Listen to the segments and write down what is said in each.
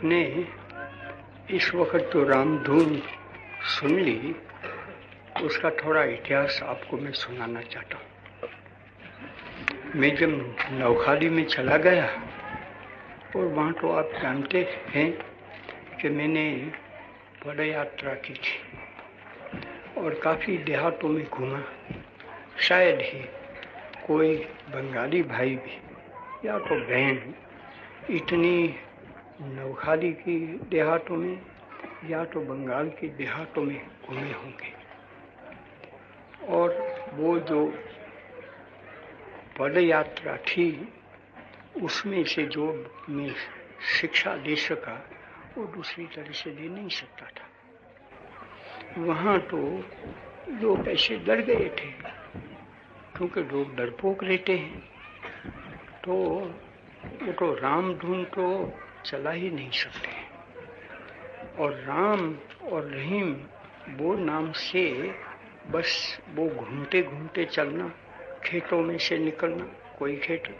आपने इस वक्त जो रामधुन सुन ली, उसका थोड़ा इतिहास आपको मैं सुनाना चाहता हूँ। मैं जब नौखाली में चला गया और वहाँ तो आप जानते हैं कि मैंने पद यात्रा की थी और काफ़ी देहातों में घूमा। शायद ही कोई बंगाली भाई भी या तो बहन इतनी नौखाली की देहातों में या तो बंगाल की देहातों में घूमे होंगे। और वो जो पद यात्रा थी उसमें से जो मैं शिक्षा दे सका वो दूसरी तरह से दे नहीं सकता था। वहाँ तो लोग ऐसे डर गए थे क्योंकि लोग डरपोक रहते हैं, तो वो तो रामधुन तो चला ही नहीं सकते। और राम और रहीम वो नाम से बस वो घूमते घूमते चलना, खेतों में से निकलना। कोई खेत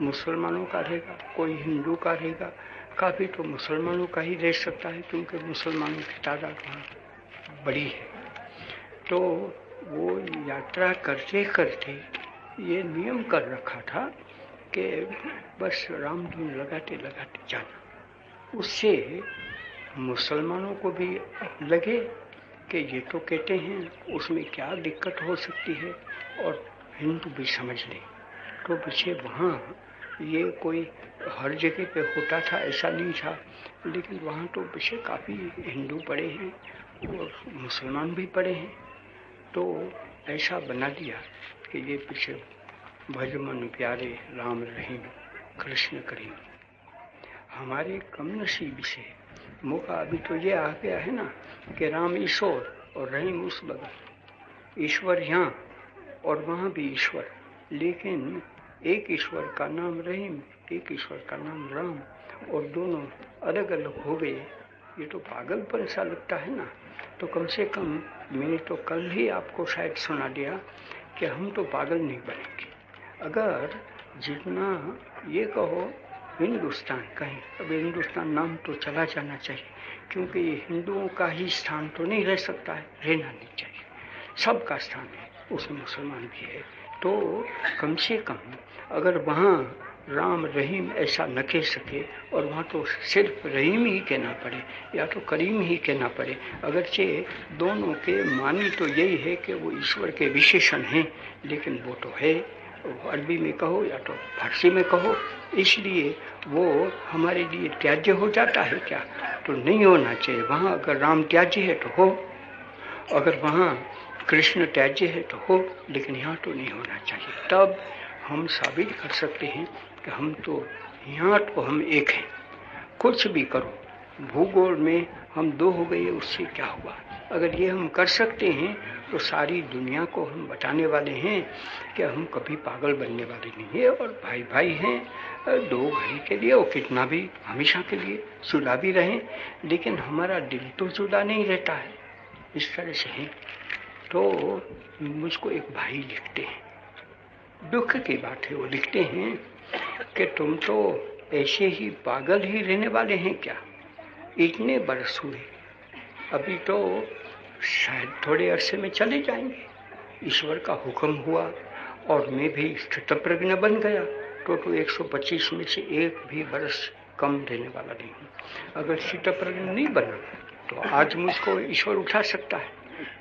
मुसलमानों का रहेगा, कोई हिंदू का रहेगा। काफ़ी तो मुसलमानों का ही रह सकता है क्योंकि मुसलमानों की तादाद वहाँ बड़ी है। तो वो यात्रा करते करते ये नियम कर रखा था कि बस रामधुन लगाते लगाते जाना। उससे मुसलमानों को भी लगे कि ये तो कहते हैं उसमें क्या दिक्कत हो सकती है, और हिंदू भी समझ ले। तो पीछे वहाँ ये कोई हर जगह पे होता था ऐसा नहीं था, लेकिन वहाँ तो पीछे काफ़ी हिंदू पड़े हैं और मुसलमान भी पड़े हैं। तो ऐसा बना दिया कि ये पीछे भज मन प्यारे राम रहीम कृष्ण करीम। हमारे कम नसीब से मौका अभी तो ये आ गया है ना कि राम ईश्वर और रहीम उस बगल, ईश्वर यहाँ और वहाँ भी ईश्वर, लेकिन एक ईश्वर का नाम रहीम, एक ईश्वर का नाम राम, और दोनों अलग अलग हो गए। ये तो पागलपन सा लगता है ना। तो कम से कम मैंने तो कल ही आपको शायद सुना दिया कि हम तो पागल नहीं बनेंगे अगर जितना ये कहो हिंदुस्तान कहीं। अब हिंदुस्तान नाम तो चला जाना चाहिए क्योंकि ये हिंदुओं का ही स्थान तो नहीं रह सकता है, रहना नहीं चाहिए। सबका स्थान है, उसमें मुसलमान भी है। तो कम से कम अगर वहाँ राम रहीम ऐसा न कह सके और वहाँ तो सिर्फ रहीम ही कहना पड़े या तो करीम ही कहना पड़े, अगरचे दोनों के मानी तो यही है कि वो ईश्वर के विशेषण हैं, लेकिन वो तो है, अरबी में कहो या तो फारसी में कहो, इसलिए वो हमारे लिए त्याज्य हो जाता है क्या? तो नहीं होना चाहिए। वहाँ अगर राम त्याज्य है तो हो, अगर वहाँ कृष्ण त्याज्य है तो हो, लेकिन यहाँ तो नहीं होना चाहिए। तब हम साबित कर सकते हैं कि हम तो यहाँ तो हम एक हैं। कुछ भी करो, भूगोल में हम दो हो गए, उससे क्या हुआ? अगर ये हम कर सकते हैं तो सारी दुनिया को हम बताने वाले हैं कि हम कभी पागल बनने वाले नहीं है, और भाई भाई हैं। दो भाई के लिए और कितना भी हमेशा के लिए जुदा भी रहें, लेकिन हमारा दिल तो जुदा नहीं रहता है। इस तरह से है। तो मुझको एक भाई लिखते हैं, दुख की बात है, वो लिखते हैं कि तुम तो ऐसे ही पागल ही रहने वाले हैं क्या? इतने बरस हुए, अभी तो शायद थोड़े अरसे में चले जाएंगे। ईश्वर का हुक्म हुआ और मैं भी स्थितप्रज्ञ बन गया तो 125 में से एक भी बरस कम रहने वाला नहीं हूँ। अगर स्थितप्रज्ञ नहीं बना तो आज मुझको ईश्वर उठा सकता है,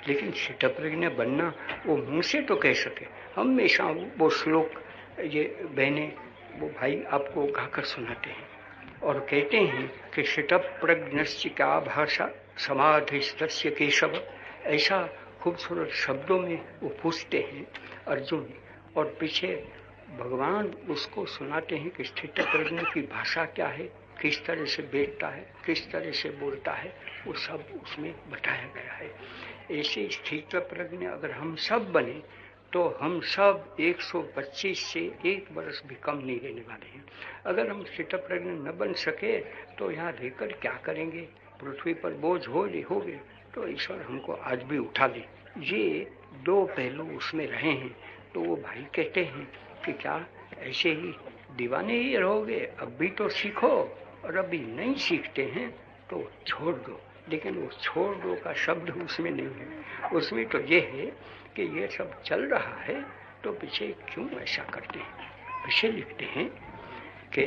लेकिन स्थितप्रज्ञ बनना वो मुँह से तो कह सके। हमेशा वो श्लोक ये बहने वो भाई आपको गाकर सुनाते हैं और कहते हैं कि स्थितप्रज्ञस्य क्या भाषा समाधिस्तस्य केशव। ऐसा खूबसूरत शब्दों में वो पूछते हैं अर्जुन, और पीछे भगवान उसको सुनाते हैं कि स्थितप्रज्ञ की भाषा क्या है, किस तरह से बैठता है, किस तरह से बोलता है, वो सब उसमें बताया गया है। ऐसे स्थितप्रज्ञ अगर हम सब बने तो हम सब 125 से एक बरस भी कम नहीं रहने वाले हैं। अगर हम स्थितप्रज्ञ न बन सके तो यहाँ रहकर क्या करेंगे? पृथ्वी पर बोझ हो गए तो ईश्वर हमको आज भी उठा ले। ये दो पहलू उसमें रहे हैं। तो वो भाई कहते हैं कि क्या ऐसे ही दीवाने ही रहोगे? अब भी तो सीखो, और अभी नहीं सीखते हैं तो छोड़ दो। लेकिन वो छोड़ दो का शब्द उसमें नहीं है, उसमें तो ये है कि ये सब चल रहा है तो पीछे क्यों ऐसा करते हैं। पीछे लिखते हैं कि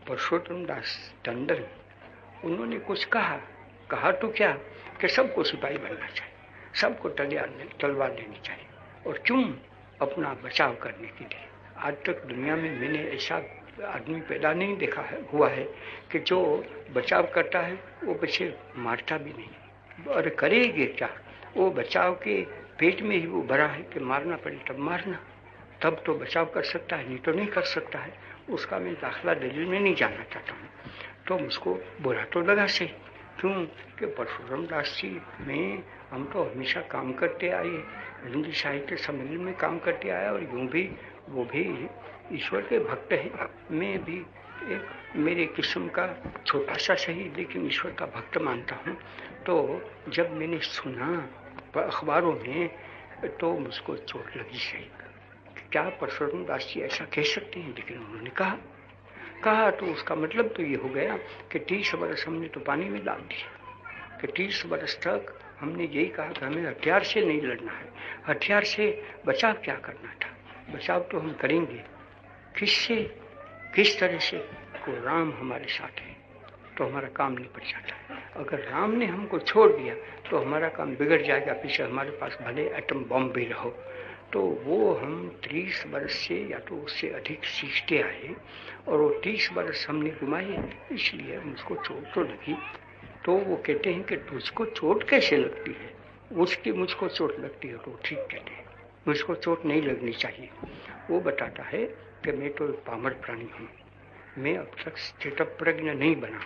परशुराम दास टंडन, उन्होंने कुछ कहा तो क्या कि सबको सिपाही बनना चाहिए, सबको तलवार लेनी चाहिए, और क्यों, अपना बचाव करने के लिए। आज तक दुनिया में मैंने ऐसा आदमी पैदा नहीं देखा हुआ है कि जो बचाव करता है वो पीछे मारता भी नहीं। और करेंगे क्या, वो बचाव के पेट में ही वो भरा है कि मारना पड़े तब मारना, तब तो बचाव कर सकता है, नहीं तो नहीं कर सकता है। उसका मैं दाखला दलील में नहीं जानना चाहता हूँ। तो मुझको बुरा तो लगा से, क्यों कि परशुराम दास जी में हम तो हमेशा काम करते आए, हिंदी साहित्य सम्मेलन में काम करते आया, और यूँ भी वो भी ईश्वर के भक्त हैं। मैं भी एक मेरे किस्म का छोटा सा सही लेकिन ईश्वर का भक्त मानता हूँ। तो जब मैंने सुना अखबारों में तो मुझको चोट लगी सही, क्या परशुराम दास जी ऐसा कह सकते हैं। लेकिन उन्होंने कहा तो उसका मतलब तो ये हो गया कि 30 बरस हमने तो पानी में डाल दिया, कि 30 बरस तक हमने यही कहा कि हमें हथियार से नहीं लड़ना है, हथियार से बचाव क्या करना था, बचाव तो हम करेंगे किससे, किस तरह से, को राम हमारे साथ है तो हमारा काम निपट जाता है। अगर राम ने हमको छोड़ दिया तो हमारा काम बिगड़ जाएगा, पीछे हमारे पास भले एटम बम भी रहो। तो वो हम 30 बरस से या तो उससे अधिक सीखते आए, और वो 30 बरस हमने घुमाए, इसलिए मुझको चोट तो लगी। तो वो कहते हैं कि तुझको चोट कैसे लगती है, उसकी मुझको चोट लगती है, तो ठीक कहते हैं, मुझको चोट नहीं लगनी चाहिए। वो बताता है कि मैं तो एक पामर प्राणी हूँ, मैं अब तक स्थितप्रज्ञ नहीं बना।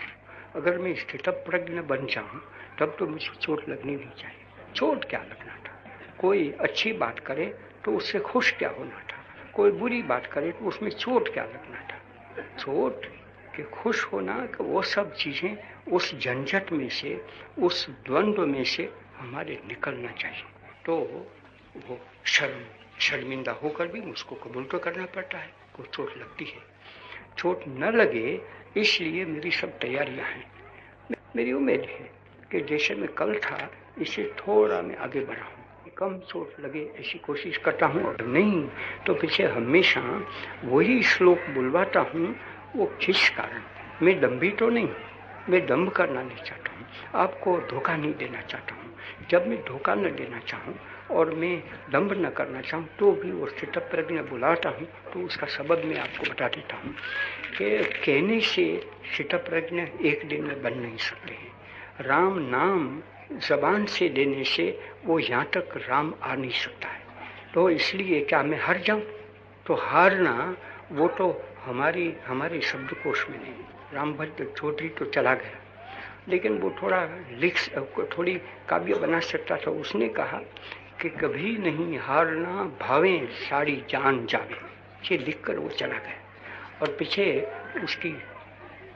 अगर मैं स्थितप्रज्ञ बन जाऊँ तब तो मुझे चोट लगनी नहीं चाहिए। चोट क्या लगना था, कोई अच्छी बात करे तो उससे खुश क्या होना था, कोई बुरी बात करे तो उसमें चोट क्या लगना था। चोट के खुश होना कि वो सब चीज़ें उस झंझट में से, उस द्वंद्व में से हमारे निकलना चाहिए। तो वो शर्मिंदा होकर भी मुझको कबूल तो करना पड़ता है, को चोट लगती है। चोट न लगे इसलिए मेरी सब तैयारियां हैं। मेरी उम्मीद है कि जैसे मैं कल था इससे थोड़ा मैं आगे बढ़ा हूँ, कम चोट लगे ऐसी कोशिश करता हूँ। और नहीं तो पीछे हमेशा वही श्लोक बुलवाता हूँ। वो किस कारण, मैं दम्भी तो नहीं, मैं दम्भ करना नहीं चाहता हूँ, आपको धोखा नहीं देना चाहता हूँ। जब मैं धोखा न देना चाहूँ और मैं दम्भ न करना चाहूँ तो भी वो स्थितप्रज्ञ बुलाता हूँ, तो उसका सबब मैं आपको बता देता हूँ कि कहने से स्थितप्रज्ञ एक दिन में बन नहीं सकते हैं। राम नाम जबान से लेने से वो यहाँ तक राम आ नहीं सकता है। तो इसलिए क्या मैं हार जाऊँ, तो हारना वो तो हमारे शब्दकोश में नहीं। रामभद्र चौधरी तो चला गया, लेकिन वो थोड़ी काव्य बना सकता था। उसने कहा कि कभी नहीं हारना भावें सारी जान जावे, ये लिखकर वो चला गया। और पीछे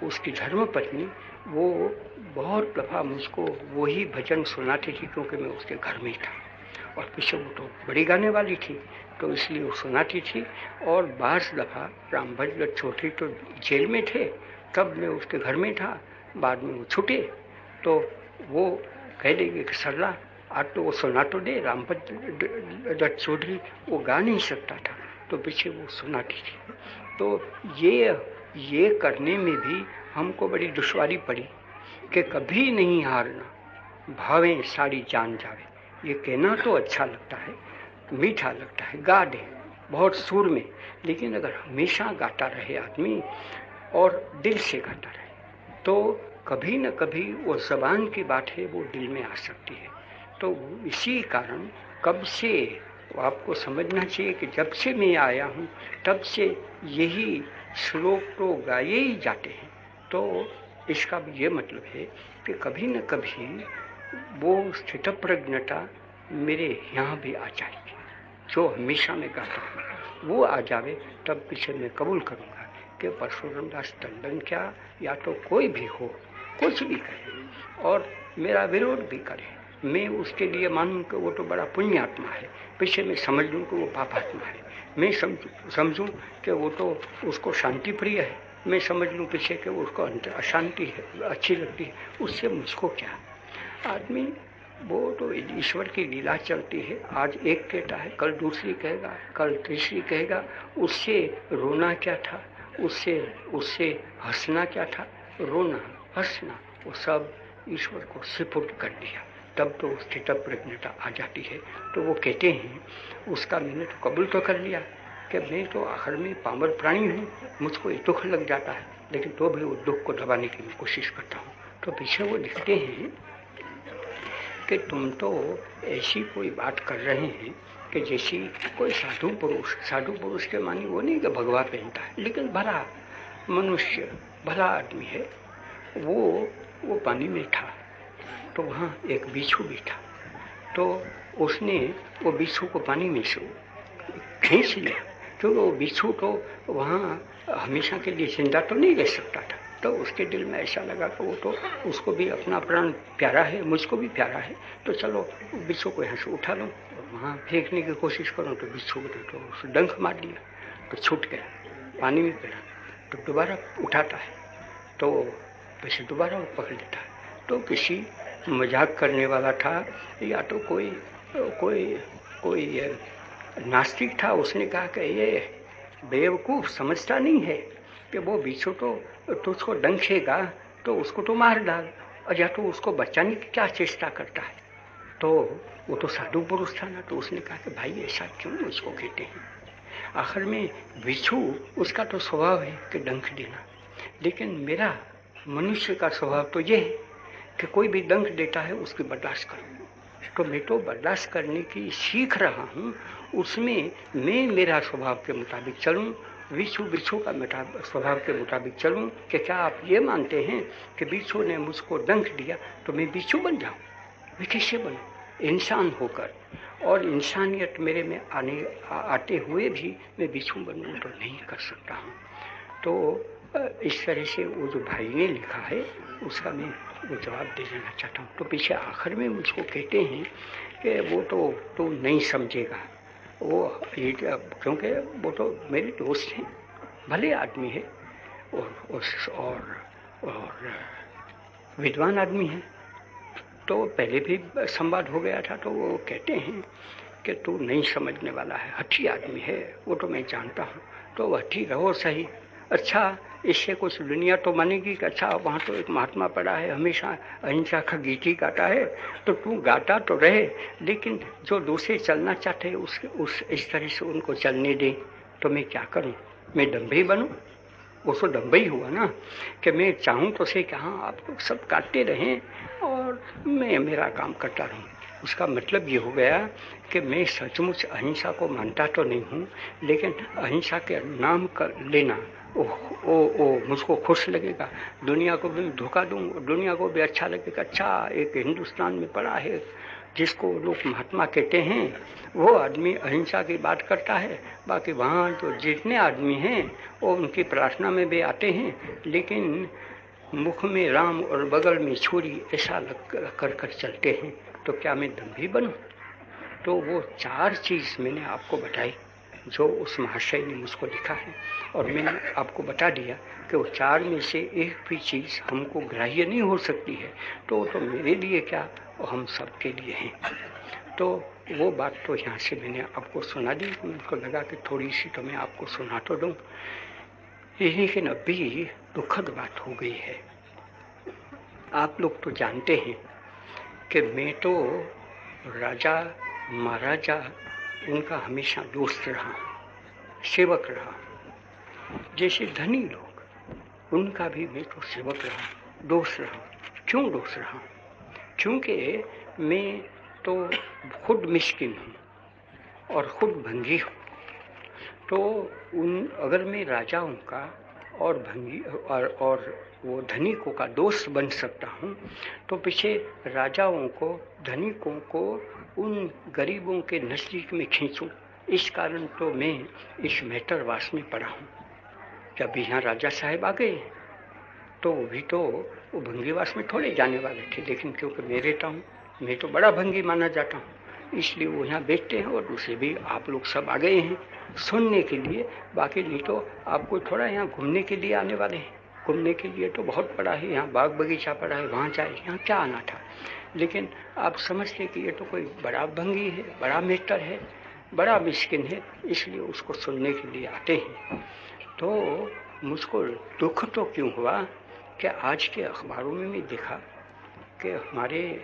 उसकी धर्मपत्नी वो बहुत दफ़ा मुझको वही भजन सुनाती थी, क्योंकि मैं उसके घर में था, और पीछे वो तो बड़ी गाने वाली थी तो इसलिए वो सुनाती थी। और 12 दफ़ा रामभद्र चौधरी तो जेल में थे, तब मैं उसके घर में था, बाद में वो छूटे तो वो कह देंगे कि सरला आज तो वो सुना तो दे। रामभद्र चौधरी वो गा नहीं सकता था तो पीछे वो सुनाती थी। तो ये करने में भी हमको बड़ी दुश्वारी पड़ी कि कभी नहीं हारना, भावें सारी जान जावे। ये कहना तो अच्छा लगता है, मीठा लगता है, गा दे बहुत सुर में, लेकिन अगर हमेशा गाता रहे आदमी और दिल से गाता रहे तो कभी न कभी वो ज़बान की बात है वो दिल में आ सकती है। तो इसी कारण कब से आपको समझना चाहिए कि जब से मैं आया हूँ तब से यही श्लोक तो गाए ही जाते हैं। तो इसका ये मतलब है कि कभी न कभी वो स्थितप्रज्ञता मेरे यहाँ भी आ जाएगी, जो हमेशा मैं गाता हूँ वो आ जावे, तब पीछे मैं कबूल करूँगा कि परशुराम दास टंडन क्या या तो कोई भी हो, कुछ भी कहे और मेरा विरोध भी करे, मैं उसके लिए मानूं कि वो तो बड़ा पुण्यात्मा है, पीछे मैं समझ लूँ कि वो पापात्मा है, मैं समझूं कि वो तो उसको शांति प्रिय है, मैं समझ लूँ पीछे के उसको अशांति है, अच्छी लगती है, उससे मुझको क्या। आदमी वो तो ईश्वर की लीला चलती है, आज एक कहता है, कल दूसरी कहेगा, कल तीसरी कहेगा। उससे रोना क्या था, उससे उससे हंसना क्या था। रोना हंसना वो सब ईश्वर को सिपुर्द कर दिया, तब तो स्थित प्रज्ञता आ जाती है। तो वो कहते हैं, उसका मैंने तो कबूल तो कर लिया कि मैं तो आखिर में पामर प्राणी हूँ, मुझको ये दुख लग जाता है, लेकिन तो भी वो दुख को दबाने की मैं कोशिश करता हूँ। तो पीछे वो लिखते हैं कि तुम तो ऐसी कोई बात कर रहे हैं कि जैसी कोई साधु पुरुष के मानी वो नहीं कि भगवा पहनता है, लेकिन भला मनुष्य, भला आदमी है। वो पानी में था, तो वहाँ एक बिच्छू भी था, तो उसने वो बिच्छू को पानी में से खींच लिया, क्योंकि वो बिच्छू तो वहाँ हमेशा के लिए जिंदा तो नहीं रह सकता था। तो उसके दिल में ऐसा लगा कि वो तो उसको भी अपना प्राण प्यारा है, मुझको भी प्यारा है, तो चलो बिच्छू को यहाँ से उठा लो और वहाँ फेंकने की कोशिश करो। तो बिच्छू ने तो उसे डंक मार दिया, तो छूट गया, पानी में गिरा। तो दोबारा उठाता है तो वैसे दोबारा वो पकड़ लेता है। तो किसी मजाक करने वाला था, या तो कोई नास्तिक था, उसने कहा कि ये बेवकूफ़ समझता नहीं है कि वो बिच्छू तो उसको डंखेगा तो उसको तो मार डाल, और या तो उसको बचाने की क्या चेष्टा करता है। तो वो तो साधु पुरुष था ना, तो उसने कहा कि भाई ऐसा क्यों उसको कहते हैं, आखिर में बिच्छू उसका तो स्वभाव है कि डंक देना, लेकिन मेरा मनुष्य का स्वभाव तो ये है कि कोई भी डंक देता है उसकी बर्दाश्त करूँ। तो मैं तो बर्दाश्त करने की सीख रहा हूँ, उसमें मैं मेरा स्वभाव के मुताबिक चलूँ, बिच्छू का स्वभाव के मुताबिक चलूँ। कि क्या आप ये मानते हैं कि बिच्छू ने मुझको डंक दिया तो मैं बिच्छू बन जाऊँ? मैं कैसे बनूँ? इंसान होकर और इंसानियत मेरे में आते हुए भी मैं बिच्छू बनूँ तो नहीं कर सकता हूँ। तो इस तरह से वो जो भाई ने लिखा है उसका मैं वो जवाब दे देना चाहता हूँ। तो पीछे आखिर में मुझको कहते हैं कि वो तो नहीं समझेगा, वो ये क्योंकि वो तो मेरे दोस्त हैं, भले आदमी है और विद्वान आदमी है। तो पहले भी संवाद हो गया था, तो वो कहते हैं कि तू नहीं समझने वाला है, हठी आदमी है, वो तो मैं जानता हूँ। तो हठी रहो सही, अच्छा इससे कुछ दुनिया तो मानेगी कि अच्छा वहाँ तो एक महात्मा पड़ा है, हमेशा अहिंसा का गीत ही गाता है, तो तू गाता तो रहे, लेकिन जो दूसरे चलना चाहते हैं उस इस तरह से उनको चलने दे। तो मैं क्या करूँ, मैं डम्बे बनूँ? वो तो डम्बे ही हुआ ना, कि मैं चाहूँ तो से कि हाँ आप लोग सब काटते रहें और मैं मेरा काम करता रहूँ। उसका मतलब ये हो गया कि मैं सचमुच अहिंसा को मानता तो नहीं हूँ, लेकिन अहिंसा के नाम कर लेना ओ मुझको खुश लगेगा, दुनिया को भी धोखा दूँ, दुनिया को भी अच्छा लगेगा। अच्छा एक हिंदुस्तान में पड़ा है जिसको लोग महात्मा कहते हैं, वो आदमी अहिंसा की बात करता है, बाकी वहाँ जो जितने आदमी हैं वो उनकी प्रार्थना में भी आते हैं, लेकिन मुख में राम और बगल में छुरी ऐसा कर चलते हैं। तो क्या मैं दंभी बनूं? तो वो 4 चीज़ मैंने आपको बताई जो उस महाशय ने मुझको लिखा है, और मैंने आपको बता दिया कि वो 4 में से एक भी चीज़ हमको ग्राह्य नहीं हो सकती है, तो मेरे लिए क्या, वो हम सब के लिए हैं। तो वो बात तो यहाँ से मैंने आपको सुना दी, मुझको लगा कि थोड़ी सी तो मैं आपको सुना तो दूँ, लेकिन अभी दुखद बात हो गई है। आप लोग तो जानते हैं कि मैं तो राजा महाराजा उनका हमेशा दोस्त रहा, सेवक रहा। जैसे धनी लोग उनका भी मैं तो सेवक रहा, दोस्त रहा। क्यों दोस्त रहा? क्योंकि मैं तो खुद मिस्किन हूँ और खुद भंगी हूँ। तो अगर मैं राजाओं का और भंगी और वो धनिकों का दोस्त बन सकता हूँ, तो पीछे राजाओं को, धनिकों को उन गरीबों के नज़दीक में खींचूं। इस कारण तो मैं इस मेहतरवास में पड़ा हूँ। जब यहाँ राजा साहब आ गए तो भी तो वो भंगीवास में थोड़े जाने वाले थे, लेकिन क्योंकि मैं रहता हूँ, मैं तो बड़ा भंगी माना जाता हूँ, इसलिए वो यहाँ बैठते हैं और दूसरे भी आप लोग सब आ गए हैं सुनने के लिए। बाकी नहीं तो आपको थोड़ा यहाँ घूमने के लिए आने वाले हैं। घूमने के लिए तो बहुत बड़ा है, यहाँ बाग बगीचा पड़ा है, वहाँ जाए, यहाँ क्या आना था। लेकिन आप समझते कि ये तो कोई बड़ा भंगी है, बड़ा मेटर है, बड़ा मिस्किन है, इसलिए उसको सुनने के लिए आते हैं। तो मुझको दुख तो क्यों हुआ कि आज के अखबारों में भी देखा कि हमारे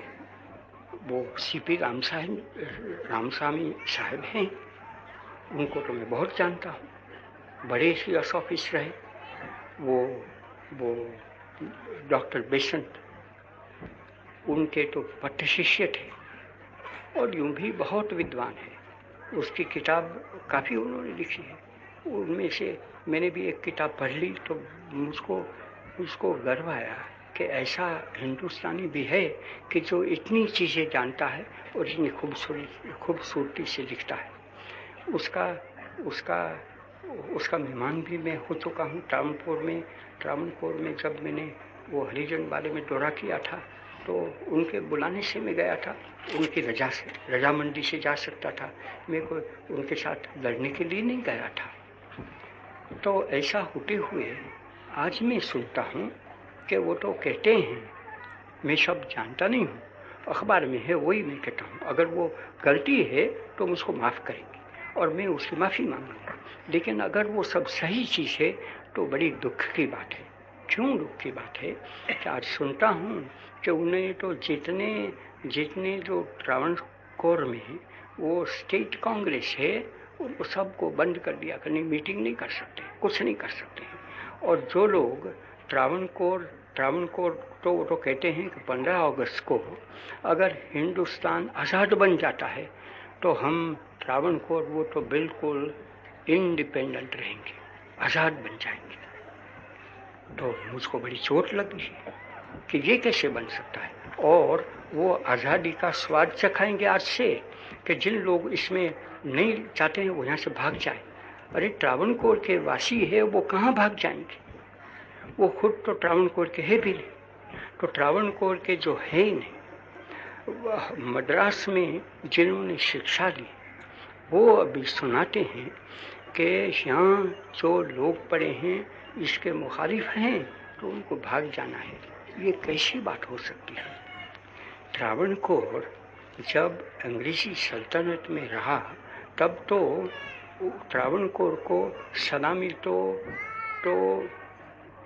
वो सीपी रामस्वामी साहब हैं, उनको तो मैं बहुत जानता हूँ, बड़े सीएस ऑफिसर रहे। वो डॉक्टर बेसेंट उनके तो पट्ट शिष्य थे और यूं भी बहुत विद्वान है। उसकी किताब काफ़ी उन्होंने लिखी है, उनमें से मैंने भी एक किताब पढ़ ली तो मुझको गर्व आया कि ऐसा हिंदुस्तानी भी है कि जो इतनी चीज़ें जानता है और इतनी खूबसूरती से लिखता है। उसका मेहमान भी मैं हो चुका हूँ ट्रावणकोर में जब मैंने वो हरिजन वाले में दौरा किया था तो उनके बुलाने से मैं गया था, उनकी रजामंदी से जा सकता था, मैं कोई उनके साथ लड़ने के लिए नहीं गया था। तो ऐसा होते हुए आज मैं सुनता हूँ कि वो तो कहते हैं, मैं सब जानता नहीं हूँ, अखबार में है वही मैं कहता हूँ, अगर वो गलती है तो मुझको माफ़ करेंगे और मैं उसकी माफ़ी मांगूंगा। लेकिन अगर वो सब सही चीज़ है तो बड़ी दुख की बात है। क्यों दुख की बात है कि आज सुनता हूँ कि उन्हें तो जितने जो ट्रावणकोर में वो स्टेट कांग्रेस है उनको सबको बंद कर दिया, कहीं मीटिंग नहीं कर सकते, कुछ नहीं कर सकते। और जो लोग ट्रावणकोर तो वो तो कहते हैं कि 15 अगस्त को अगर हिंदुस्तान आज़ाद बन जाता है तो हम ट्रावणकोर वो तो बिल्कुल इंडिपेंडेंट रहेंगे, आज़ाद बन जाएंगे। तो मुझको बड़ी चोट लगी कि ये कैसे बन सकता है। और वो आज़ादी का स्वाद चखाएंगे आज से कि जिन लोग इसमें नहीं चाहते हैं वो यहाँ से भाग जाए। अरे ट्रावणकोर के वासी है वो कहाँ भाग जाएंगे, वो खुद तो ट्रावणकोर के है भी नहीं। तो ट्रावणकोर के जो है नहीं, मद्रास में जिन्होंने शिक्षा ली वो अभी सुनाते हैं कि यहाँ जो लोग पढ़े हैं इसके मुखालिफ हैं तो उनको भाग जाना है। ये कैसी बात हो सकती है। ट्रावणकोर जब अंग्रेजी सल्तनत में रहा तब तो ट्रावणकोर को सलामी तो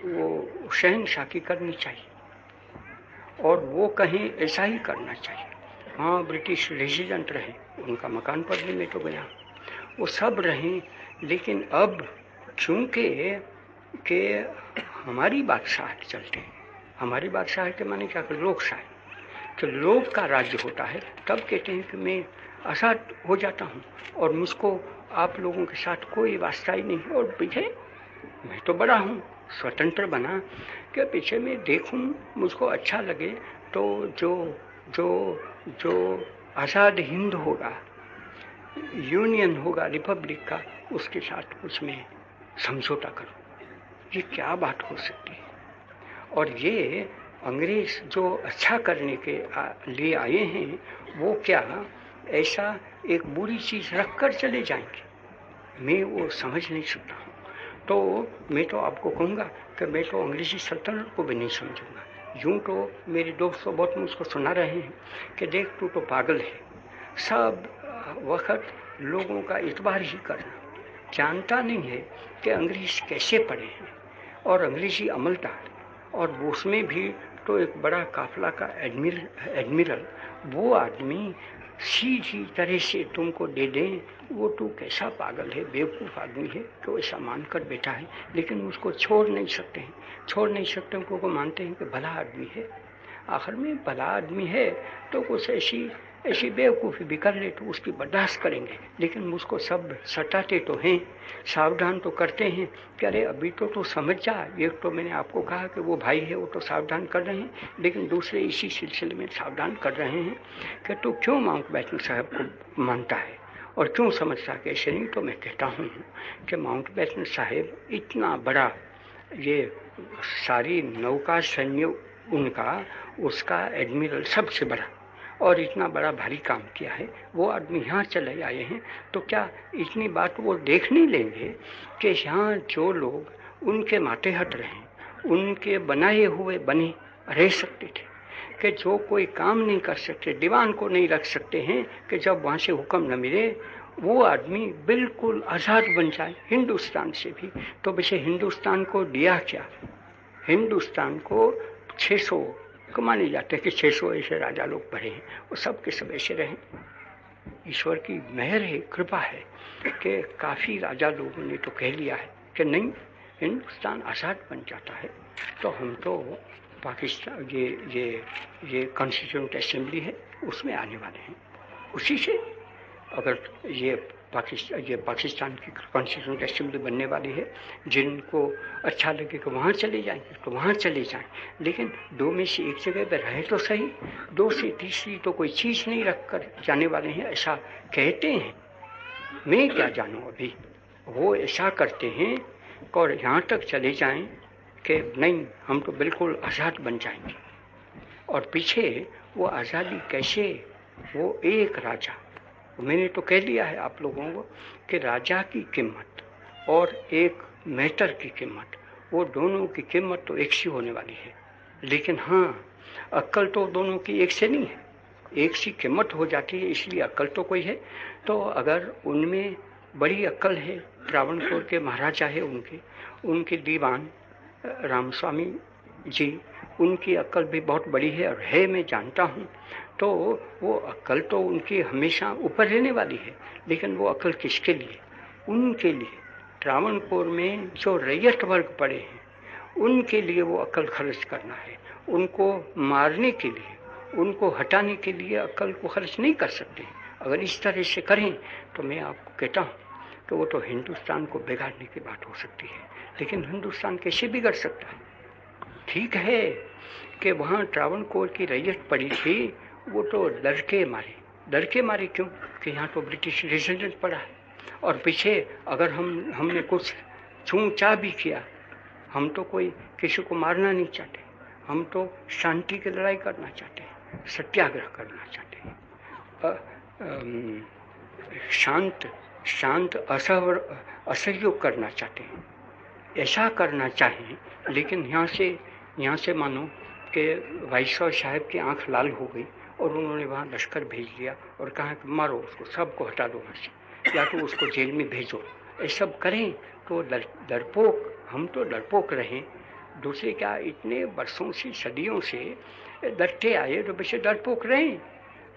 वो शहंशाह की करनी चाहिए और वो कहीं ऐसा ही करना चाहिए। हाँ, ब्रिटिश रेजिडेंट रहे, उनका मकान पर भी मैं तो गया, वो सब रहें, लेकिन अब चूँकि कि हमारी बादशाह चलते हैं, हमारी बादशाह के माने क्या, लोकशाही, तो लोक का राज्य होता है, तब कहते हैं कि मैं आज़ाद हो जाता हूँ और मुझको आप लोगों के साथ कोई वास्ता ही नहीं। और पीछे मैं तो बड़ा हूँ, स्वतंत्र बना कि पीछे मैं देखूँ, मुझको अच्छा लगे तो जो आज़ाद हिंद होगा, यूनियन होगा रिपब्लिक का, उसके साथ कुछ मैं समझौता करूँ। ये क्या बात हो सकती है। और ये अंग्रेज जो अच्छा करने के लिए आए हैं वो क्या ऐसा एक बुरी चीज़ रख कर चले जाएंगे, मैं वो समझ नहीं सकता हूँ। तो मैं तो आपको कहूँगा कि मैं तो अंग्रेजी सल्तनत को भी नहीं समझूंगा। यूँ तो मेरे दोस्त तो बहुत मुझको सुना रहे हैं कि देख तू तो पागल है, सब वक्त लोगों का इतबार ही करना, जानता नहीं है कि अंग्रेज कैसे पढ़े हैं और अंग्रेजी अमलदार, और उसमें भी तो एक बड़ा काफिला का एडमिरल, वो आदमी सीधी तरह से तुमको दे दें, वो तू कैसा पागल है, बेवकूफ़ आदमी है तो ऐसा मानकर बैठा है। लेकिन उसको छोड़ नहीं सकते हैं, उनको मानते हैं कि भला आदमी है। आखिर में भला आदमी है तो कुछ ऐसी बेवकूफ़ी भी कर ले तो उसकी बर्दाश्त करेंगे। लेकिन मुझको सब सताते तो हैं, सावधान तो करते हैं कि अरे अभी तो समझ जा। एक तो मैंने आपको कहा कि वो भाई है वो तो सावधान कर रहे हैं, लेकिन दूसरे इसी सिलसिले में सावधान कर रहे हैं कि तू क्यों माउंटबेटन साहब को मानता है और क्यों समझता है कि ऐसे नहीं। तो मैं कहता हूँ कि माउंटबेटन साहब इतना बड़ा, ये सारी नौका सैन्य उनका, उसका एडमिरल सबसे बड़ा, और इतना बड़ा भारी काम किया है, वो आदमी यहाँ चले आए हैं, तो क्या इतनी बात वो देख नहीं लेंगे कि यहाँ जो लोग उनके मातेहत रहे, उनके बनाए हुए बने रह सकते थे, कि जो कोई काम नहीं कर सकते, दीवान को नहीं रख सकते हैं, कि जब वहाँ से हुक्म न मिले वो आदमी बिल्कुल आज़ाद बन जाए हिंदुस्तान से भी। तो वैसे हिंदुस्तान को दिया क्या? हिंदुस्तान को 600 माने जाते हैं कि 600 ऐसे राजा लोग बने हैं, वो सब के सब ऐसे रहे। ईश्वर की मेहर है, कृपा है कि काफ़ी राजा लोगों ने तो कह लिया है कि नहीं, हिंदुस्तान आज़ाद बन जाता है तो हम तो पाकिस्तान ये कॉन्स्टिट्यूंट असेंबली है उसमें आने वाले हैं। उसी से अगर ये पाकिस्तान की कॉन्स्टिट्यूंट असेंबली बनने वाली है, जिनको अच्छा लगे कि वहाँ चले जाएंगे तो वहाँ चले जाएं, लेकिन दो में से एक जगह पर रहे तो सही। दो से तीसरी तो कोई चीज़ नहीं रख कर जाने वाले हैं, ऐसा कहते हैं, मैं क्या जानूँ अभी। वो ऐसा करते हैं और यहाँ तक चले जाएं कि नहीं, हम तो बिल्कुल आज़ाद बन जाएंगे। और पीछे वो आज़ादी कैसे, वो एक राजा, मैंने तो कह दिया है आप लोगों को कि राजा की कीमत और एक मैटर की कीमत, वो दोनों की कीमत तो एक सी होने वाली है, लेकिन हाँ, अक्ल तो दोनों की एक से नहीं है, एक सी कीमत हो जाती है, इसलिए अक्ल तो कोई है। तो अगर उनमें बड़ी अक्ल है, त्रावणकोर के महाराजा है, उनके दीवान रामस्वामी जी, उनकी अक्ल भी बहुत बड़ी है मैं जानता हूँ, तो वो अक्ल तो उनकी हमेशा ऊपर रहने वाली है, लेकिन वो अक्ल किसके लिए? उनके लिए, त्रावणकोर में जो रैयत वर्ग पड़े हैं उनके लिए वो अक्ल खर्च करना है। उनको मारने के लिए, उनको हटाने के लिए अक्ल को खर्च नहीं कर सकते। अगर इस तरह से करें तो मैं आपको कहता हूँ तो वो तो हिंदुस्तान को बिगाड़ने की बात हो सकती है। लेकिन हिंदुस्तान कैसे बिगड़ सकता है? ठीक है कि वहाँ त्रावणकोर की रैयत पड़ी थी, वो तो डर के मारे क्यों कि यहाँ तो ब्रिटिश रेजिडेंट पड़ा है, और पीछे अगर हमने कुछ छू चा भी किया, हम तो कोई किसी को मारना नहीं चाहते, हम तो शांति की लड़ाई करना चाहते हैं, सत्याग्रह करना चाहते हैं, शांत असहयोग करना चाहते हैं, ऐसा करना चाहें। लेकिन यहाँ से मानो कि वाइसरॉय साहब की आंख लाल हो गई और उन्होंने वहाँ लश्कर भेज दिया और कहा कि मारो उसको, सबको हटा दो वहाँ से, या तो उसको जेल में भेजो। ये सब करें तो डरपोक, हम तो डरपोक रहें, दूसरे क्या इतने वर्षों से, सदियों से डरते आए तो वैसे डरपोक रहें।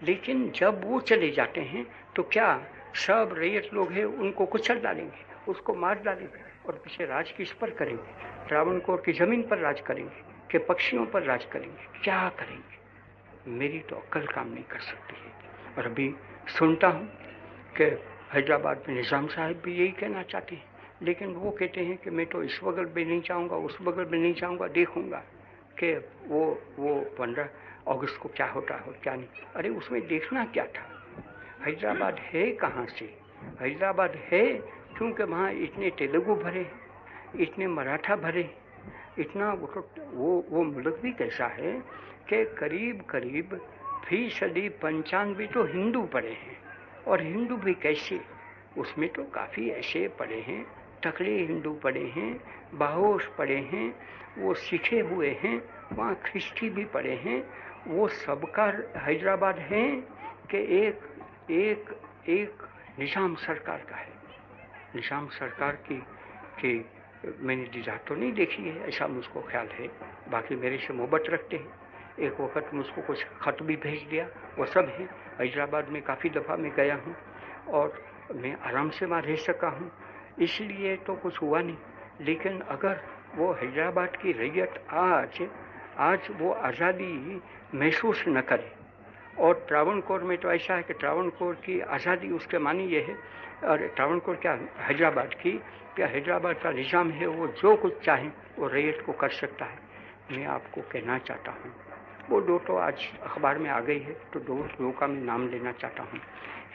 लेकिन जब वो चले जाते हैं तो क्या सब रैयत लोग हैं उनको कुचल डालेंगे, उसको मार डालेंगे, और पीछे राज किस पर करेंगे? त्रावणकोर की जमीन पर राज करेंगे कि पक्षियों पर राज करेंगे? क्या करेंगे? मेरी तो अक्ल काम नहीं कर सकती है। और अभी सुनता हूँ कि हैदराबाद में निज़ाम साहब भी यही कहना चाहते हैं, लेकिन वो कहते हैं कि मैं तो इस बगल में नहीं जाऊँगा, उस बगल में नहीं जाऊँगा, देखूँगा कि वो 15 अगस्त को क्या होता है क्या नहीं। अरे उसमें देखना क्या था? हैदराबाद है कहाँ से? हैदराबाद है क्योंकि वहाँ इतने तेलुगु भरे, इतने मराठा भरे, इतना वो मुल्क भी कैसा है कि करीब 95% तो हिंदू पड़े हैं। और हिंदू भी कैसे? उसमें तो काफ़ी ऐसे पड़े हैं, टकले हिंदू पड़े हैं, बाहोश पड़े हैं, वो सीखे हुए हैं, वहाँ ख्रिस्ती भी पड़े हैं। वो सबका हैदराबाद है कि एक निज़ाम सरकार का है। निज़ाम सरकार की मैंने दीदा तो नहीं देखी है, ऐसा मुझको ख्याल है, बाकी मेरे से मोहब्बत रखते हैं। एक वक्त मुझको कुछ खत भी भेज दिया, वो सब है। हैदराबाद में काफ़ी दफ़ा मैं गया हूँ और मैं आराम से वहाँ रह सका हूँ, इसलिए तो कुछ हुआ नहीं। लेकिन अगर वो हैदराबाद की रैयत आज वो आज़ादी महसूस न करे, और त्रावणकोर में तो ऐसा है कि त्रावणकोर की आज़ादी उसके मानी ये है, और त्रावणकोर क्या हैदराबाद की, क्या हैदराबाद का निज़ाम है, वो जो कुछ चाहे वो रैयत को कर सकता है। मैं आपको कहना चाहता हूँ, वो दो तो आज अखबार में आ गई है, तो दो का मैं नाम लेना चाहता हूँ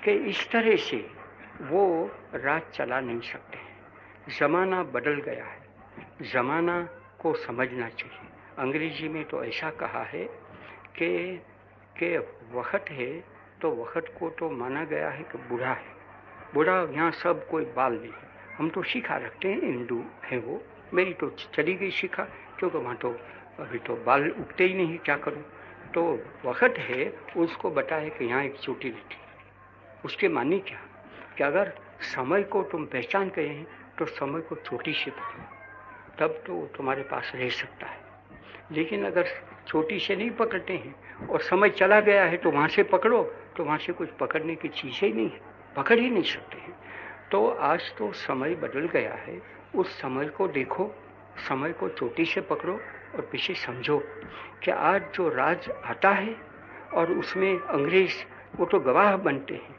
कि इस तरह से वो राज चला नहीं सकते हैं। ज़माना बदल गया है, ज़माना को समझना चाहिए। अंग्रेजी में तो ऐसा कहा है कि कि वक्त है तो वक्त को तो माना गया है कि बूढ़ा है, बूढ़ा यहाँ सब कोई बाल नहीं है। हम तो शिखा रखते हैं, हिंदू है वो, मेरी तो चली गई शिखा, क्योंकि वहाँ तो अभी तो बाल उगते ही नहीं, क्या करूँ। तो वक्त है उसको बताए कि यहाँ एक चोटी रहती, उसके मानी क्या कि अगर समय को तुम पहचान गए हैं तो समय को चोटी से पकड़ो, तब तो तुम्हारे पास रह सकता है। लेकिन अगर चोटी से नहीं पकड़ते हैं और समय चला गया है तो वहाँ से पकड़ो, तो वहाँ से कुछ पकड़ने की चीज़ ही नहीं है, पकड़ ही नहीं सकते हैं। तो आज तो समय बदल गया है, उस समय को देखो, समय को चोटी से पकड़ो और पीछे समझो कि आज जो राज आता है और उसमें अंग्रेज वो तो गवाह बनते हैं,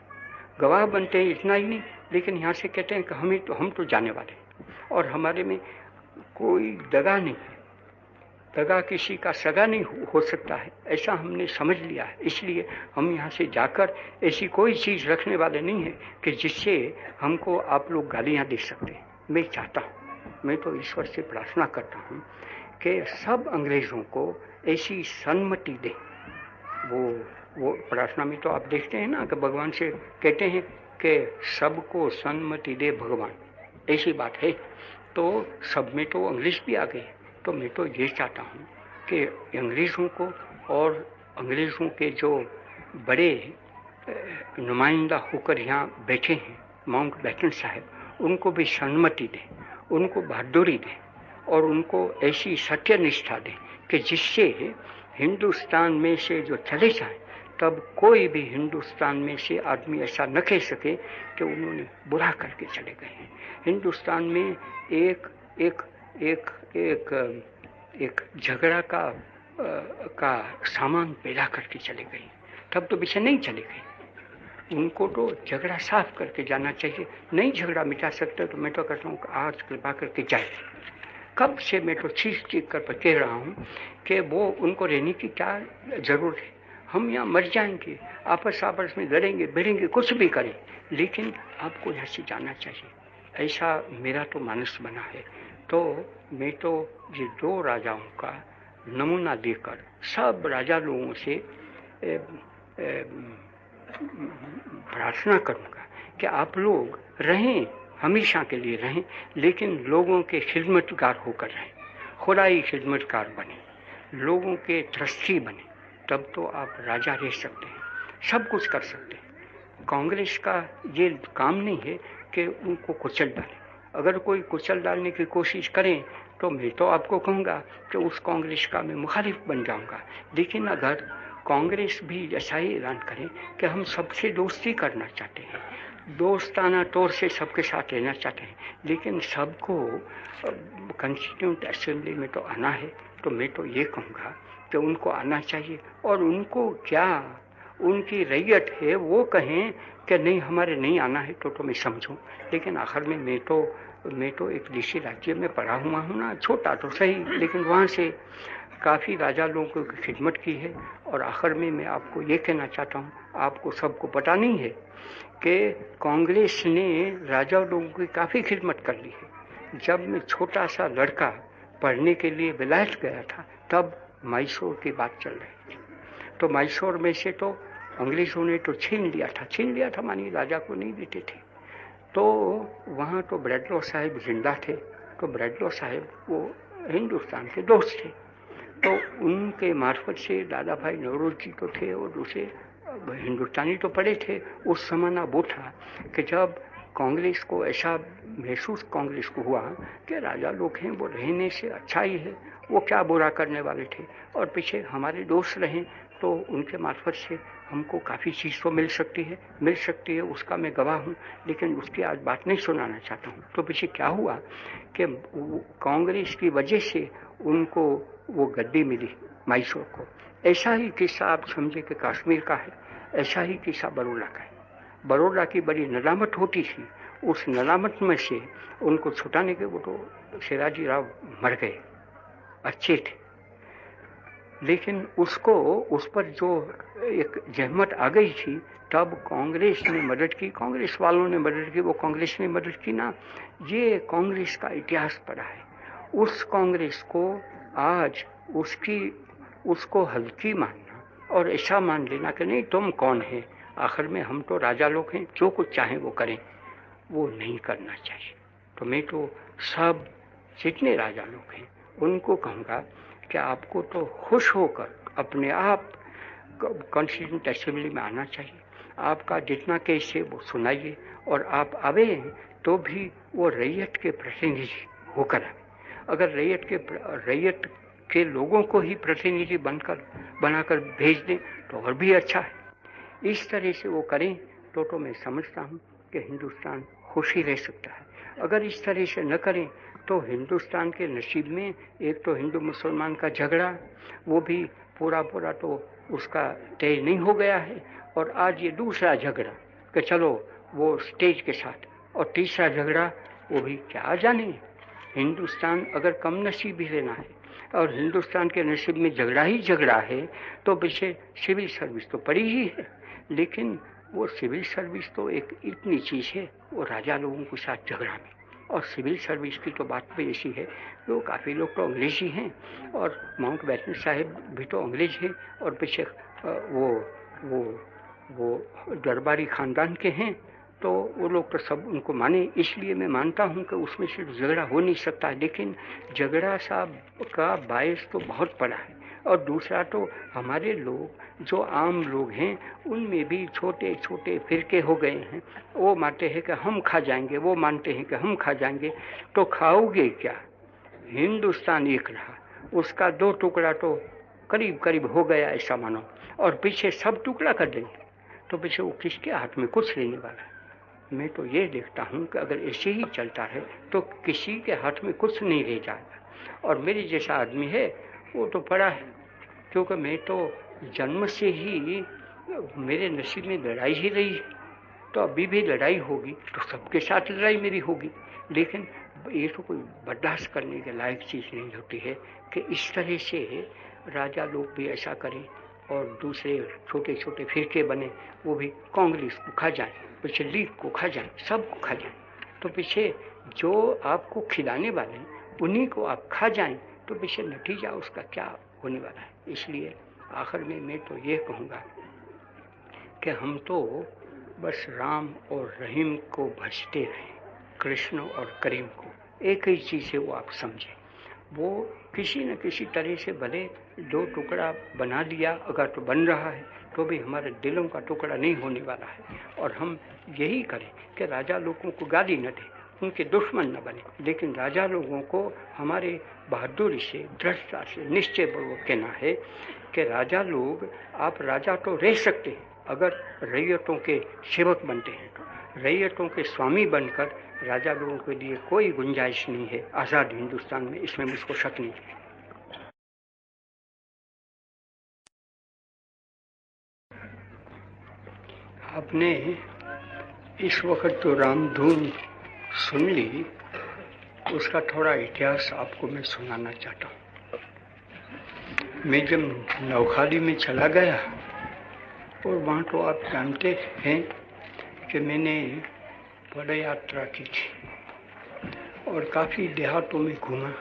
गवाह बनते हैं, इतना ही नहीं, लेकिन यहाँ से कहते हैं कि हम तो जाने वाले हैं और हमारे में कोई दगा नहीं है, दगा किसी का सगा नहीं हो सकता है, ऐसा हमने समझ लिया है। इसलिए हम यहाँ से जाकर ऐसी कोई चीज़ रखने वाले नहीं है कि जिससे हमको आप लोग गालियाँ दे सकते हैं। मैं चाहता हूँ, मैं तो ईश्वर से प्रार्थना करता हूँ कि सब अंग्रेज़ों को ऐसी सन्मति दे। वो प्रार्थना में तो आप देखते हैं ना कि भगवान से कहते हैं कि सबको सन्मति दे भगवान, ऐसी बात है। तो सब में तो अंग्रेज भी आ गए। तो मैं तो ये चाहता हूँ कि अंग्रेज़ों को और अंग्रेज़ों के जो बड़े नुमाइंदा होकर यहाँ बैठे हैं, माउंटबेटन साहब, उनको भी सन्मति दें, उनको बहादुरी दें और उनको ऐसी सत्यनिष्ठा दें कि जिससे हिंदुस्तान में से जो चले जाए तब कोई भी हिंदुस्तान में से आदमी ऐसा न कह सके कि उन्होंने बुरा करके चले गए हैं। हिंदुस्तान में एक एक एक एक एक झगड़ा का सामान पैदा करके चले गए, तब तो पीछे नहीं चले गए। उनको तो झगड़ा साफ करके जाना चाहिए। नहीं झगड़ा मिटा सकते तो मैं तो कहता हूँ आज कृपा करके जाए। कब से मैं तो चीख कर कह रहा हूँ कि वो उनको रहने की क्या जरूरत है। हम यहाँ मर जाएंगे, आपस में लड़ेंगे भिड़ेंगे, कुछ भी करें, लेकिन आपको यहाँ से जाना चाहिए, ऐसा मेरा तो मानस बना है। तो मैं तो ये दो राजाओं का नमूना देकर सब राजा लोगों से प्रार्थना करूँगा कि आप लोग रहें, हमेशा के लिए रहें, लेकिन लोगों के खिदमतगार होकर रहें, खुदाई खिदमतगार बने, लोगों के ट्रस्टी बने, तब तो आप राजा रह सकते हैं, सब कुछ कर सकते हैं। कांग्रेस का ये काम नहीं है कि उनको कुचल डालें। अगर कोई कुचल डालने की कोशिश करें तो मैं तो आपको कहूँगा कि उस कांग्रेस का मैं मुखालिफ बन जाऊँगा। लेकिन अगर कांग्रेस भी ऐसा ही ऐलान करें कि हम सबसे दोस्ती करना चाहते हैं, दोस्ताना तौर से सबके साथ रहना चाहते हैं, लेकिन सबको कॉन्स्टिट्यूंट असेंबली में तो आना है, तो मैं तो ये कहूँगा कि उनको आना चाहिए। और उनको क्या उनकी रैयत है वो कहें कि नहीं हमारे नहीं आना है तो मैं समझूं। लेकिन आखिर में मैं तो एक देशी राज्य में पढ़ा हुआ हूँ ना, छोटा तो सही, लेकिन वहाँ से काफ़ी राजा लोगों की खिदमत की है। और आखिर में मैं आपको ये कहना चाहता हूँ, आपको सबको पता नहीं है कि कांग्रेस ने राजा लोगों की काफ़ी खिदमत कर ली है। जब मैं छोटा सा लड़का पढ़ने के लिए विलायत गया था तब मैसूर की बात चल रही थी, तो मैसूर में से तो अंग्रेज़ों ने तो छीन लिया था मानी राजा को नहीं देते थे। तो वहाँ तो ब्रैडलो साहब जिंदा थे, तो ब्रैडलो साहब वो हिंदुस्तान के दोस्त थे, तो उनके मार्फत से दादा भाई नौरोज जी तो थे और दूसरे हिंदुस्तानी तो पड़े थे। उस ज़माना वो था कि जब कांग्रेस को ऐसा महसूस कांग्रेस को हुआ कि राजा लोग हैं वो रहने से अच्छा ही है, वो क्या बुरा करने वाले थे, और पीछे हमारे दोस्त रहें तो उनके मार्फत से हमको काफ़ी चीज़ तो मिल सकती है, उसका मैं गवाह हूँ। लेकिन उसकी आज बात नहीं सुनाना चाहता हूँ। तो पीछे क्या हुआ कि कांग्रेस की वजह से उनको वो गद्दी मिली मैसूर को। ऐसा ही किस्सा आप समझे कि कश्मीर का है, ऐसा ही किस्सा बड़ौदा का है। बड़ौदा की बड़ी नदामत होती थी, उस नदामत में से उनको छुटाने के वो तो शिवाजी राव मर गए, अच्छे थे, लेकिन उसको उस पर जो एक जहमत आ गई थी तब कांग्रेस ने मदद की, कांग्रेस वालों ने मदद की, वो कांग्रेस ने मदद की ना। ये कांग्रेस का इतिहास पड़ा है। उस कांग्रेस को आज उसको हल्की मानना, और ऐसा मान लेना कि नहीं तुम कौन है, आखिर में हम तो राजा लोग हैं, जो कुछ चाहें वो करें, वो नहीं करना चाहिए। तो मैं तो सब जितने राजा लोग हैं उनको कहूँगा कि आपको तो खुश होकर अपने आप कॉन्स्टिट्यूंट असेंबली में आना चाहिए। आपका जितना केस है वो सुनाइए, और आप आवे तो भी वो रैयत के प्रतिनिधि होकर आए। अगर रैयत के लोगों को ही प्रतिनिधि बनाकर भेज दें तो और भी अच्छा है। इस तरह से वो करें तो मैं समझता हूँ कि हिंदुस्तान खुश ही रह सकता है। अगर इस तरह से न करें तो हिंदुस्तान के नसीब में एक तो हिंदू मुसलमान का झगड़ा, वो भी पूरा तो उसका तय नहीं हो गया है, और आज ये दूसरा झगड़ा कि चलो वो स्टेज के साथ, और तीसरा झगड़ा वो भी क्या जाने। हिंदुस्तान अगर कम नसीब ही लेना है और हिंदुस्तान के नसीब में झगड़ा है तो पीछे सिविल सर्विस तो पड़ी ही है, लेकिन वो सिविल सर्विस तो एक इतनी चीज़ है, वो राजा लोगों के साथ झगड़ा में। और सिविल सर्विस की तो बात भी ऐसी है, वो काफ़ी लोग तो अंग्रेजी हैं, और माउंटबेटन साहब भी तो अंग्रेज हैं, और पीछे वो दरबारी खानदान के हैं, तो वो लोग तो सब उनको माने। इसलिए मैं मानता हूँ कि उसमें सिर्फ झगड़ा हो नहीं सकता, लेकिन झगड़ा साहब का बायस तो बहुत बड़ा है। और दूसरा तो हमारे लोग जो आम लोग हैं उनमें भी छोटे छोटे फिरके हो गए हैं। वो मानते हैं कि हम खा जाएंगे, वो मानते हैं कि हम खा जाएंगे। तो खाओगे क्या? हिंदुस्तान एक रहा, उसका दो टुकड़ा तो करीब करीब हो गया ऐसा मानो, और पीछे सब टुकड़ा कर देंगे तो पीछे वो किसके हाथ में कुछ लेने वाला है। मैं तो ये देखता हूँ कि अगर ऐसे ही चलता है तो किसी के हाथ में कुछ नहीं रह जाएगा। और मेरे जैसा आदमी है वो तो पड़ा है, क्योंकि मैं तो जन्म से ही मेरे नसीब में लड़ाई ही रही है, तो अभी भी लड़ाई होगी तो सबके साथ लड़ाई मेरी होगी। लेकिन ये तो कोई बर्दाश्त करने के लायक चीज़ नहीं होती है कि इस तरह से राजा लोग भी ऐसा करें और दूसरे छोटे छोटे फिरके बने, वो भी कांग्रेस को खा जाए, पीछे लीग को खा जाए, सबको खा जाए। तो पीछे जो आपको खिलाने वाले उन्हीं को आप खा जाएं तो पीछे नतीजा उसका क्या होने वाला है। इसलिए आखिर में मैं तो ये कहूँगा कि हम तो बस राम और रहीम को भजते रहें, कृष्ण और करीम को, एक ही चीज़ है वो आप समझें। वो किसी न किसी तरह से भले दो टुकड़ा बना दिया, अगर तो बन रहा है तो भी हमारे दिलों का टुकड़ा नहीं होने वाला है। और हम यही करें कि राजा लोगों को गाली न दें, उनके दुश्मन न बने, लेकिन राजा लोगों को हमारे बहादुरी से, दृढ़ता से, निश्चय पूर्वक कहना है कि राजा लोग, आप राजा तो रह सकते हैं अगर रैयतों के सेवक बनते हैं, तो रैयतों के स्वामी बनकर राजा लोगों के लिए कोई गुंजाइश नहीं है आज़ाद हिंदुस्तान में, इसमें मुझको शक नहीं है। आपने इस वक्त जो रामधुन सुन ली, उसका थोड़ा इतिहास आपको मैं सुनाना चाहता हूँ। मैं जब नौखाली में चला गया, और वहाँ तो आप जानते हैं कि मैंने पद यात्रा की थी और काफ़ी देहातों में घूमा।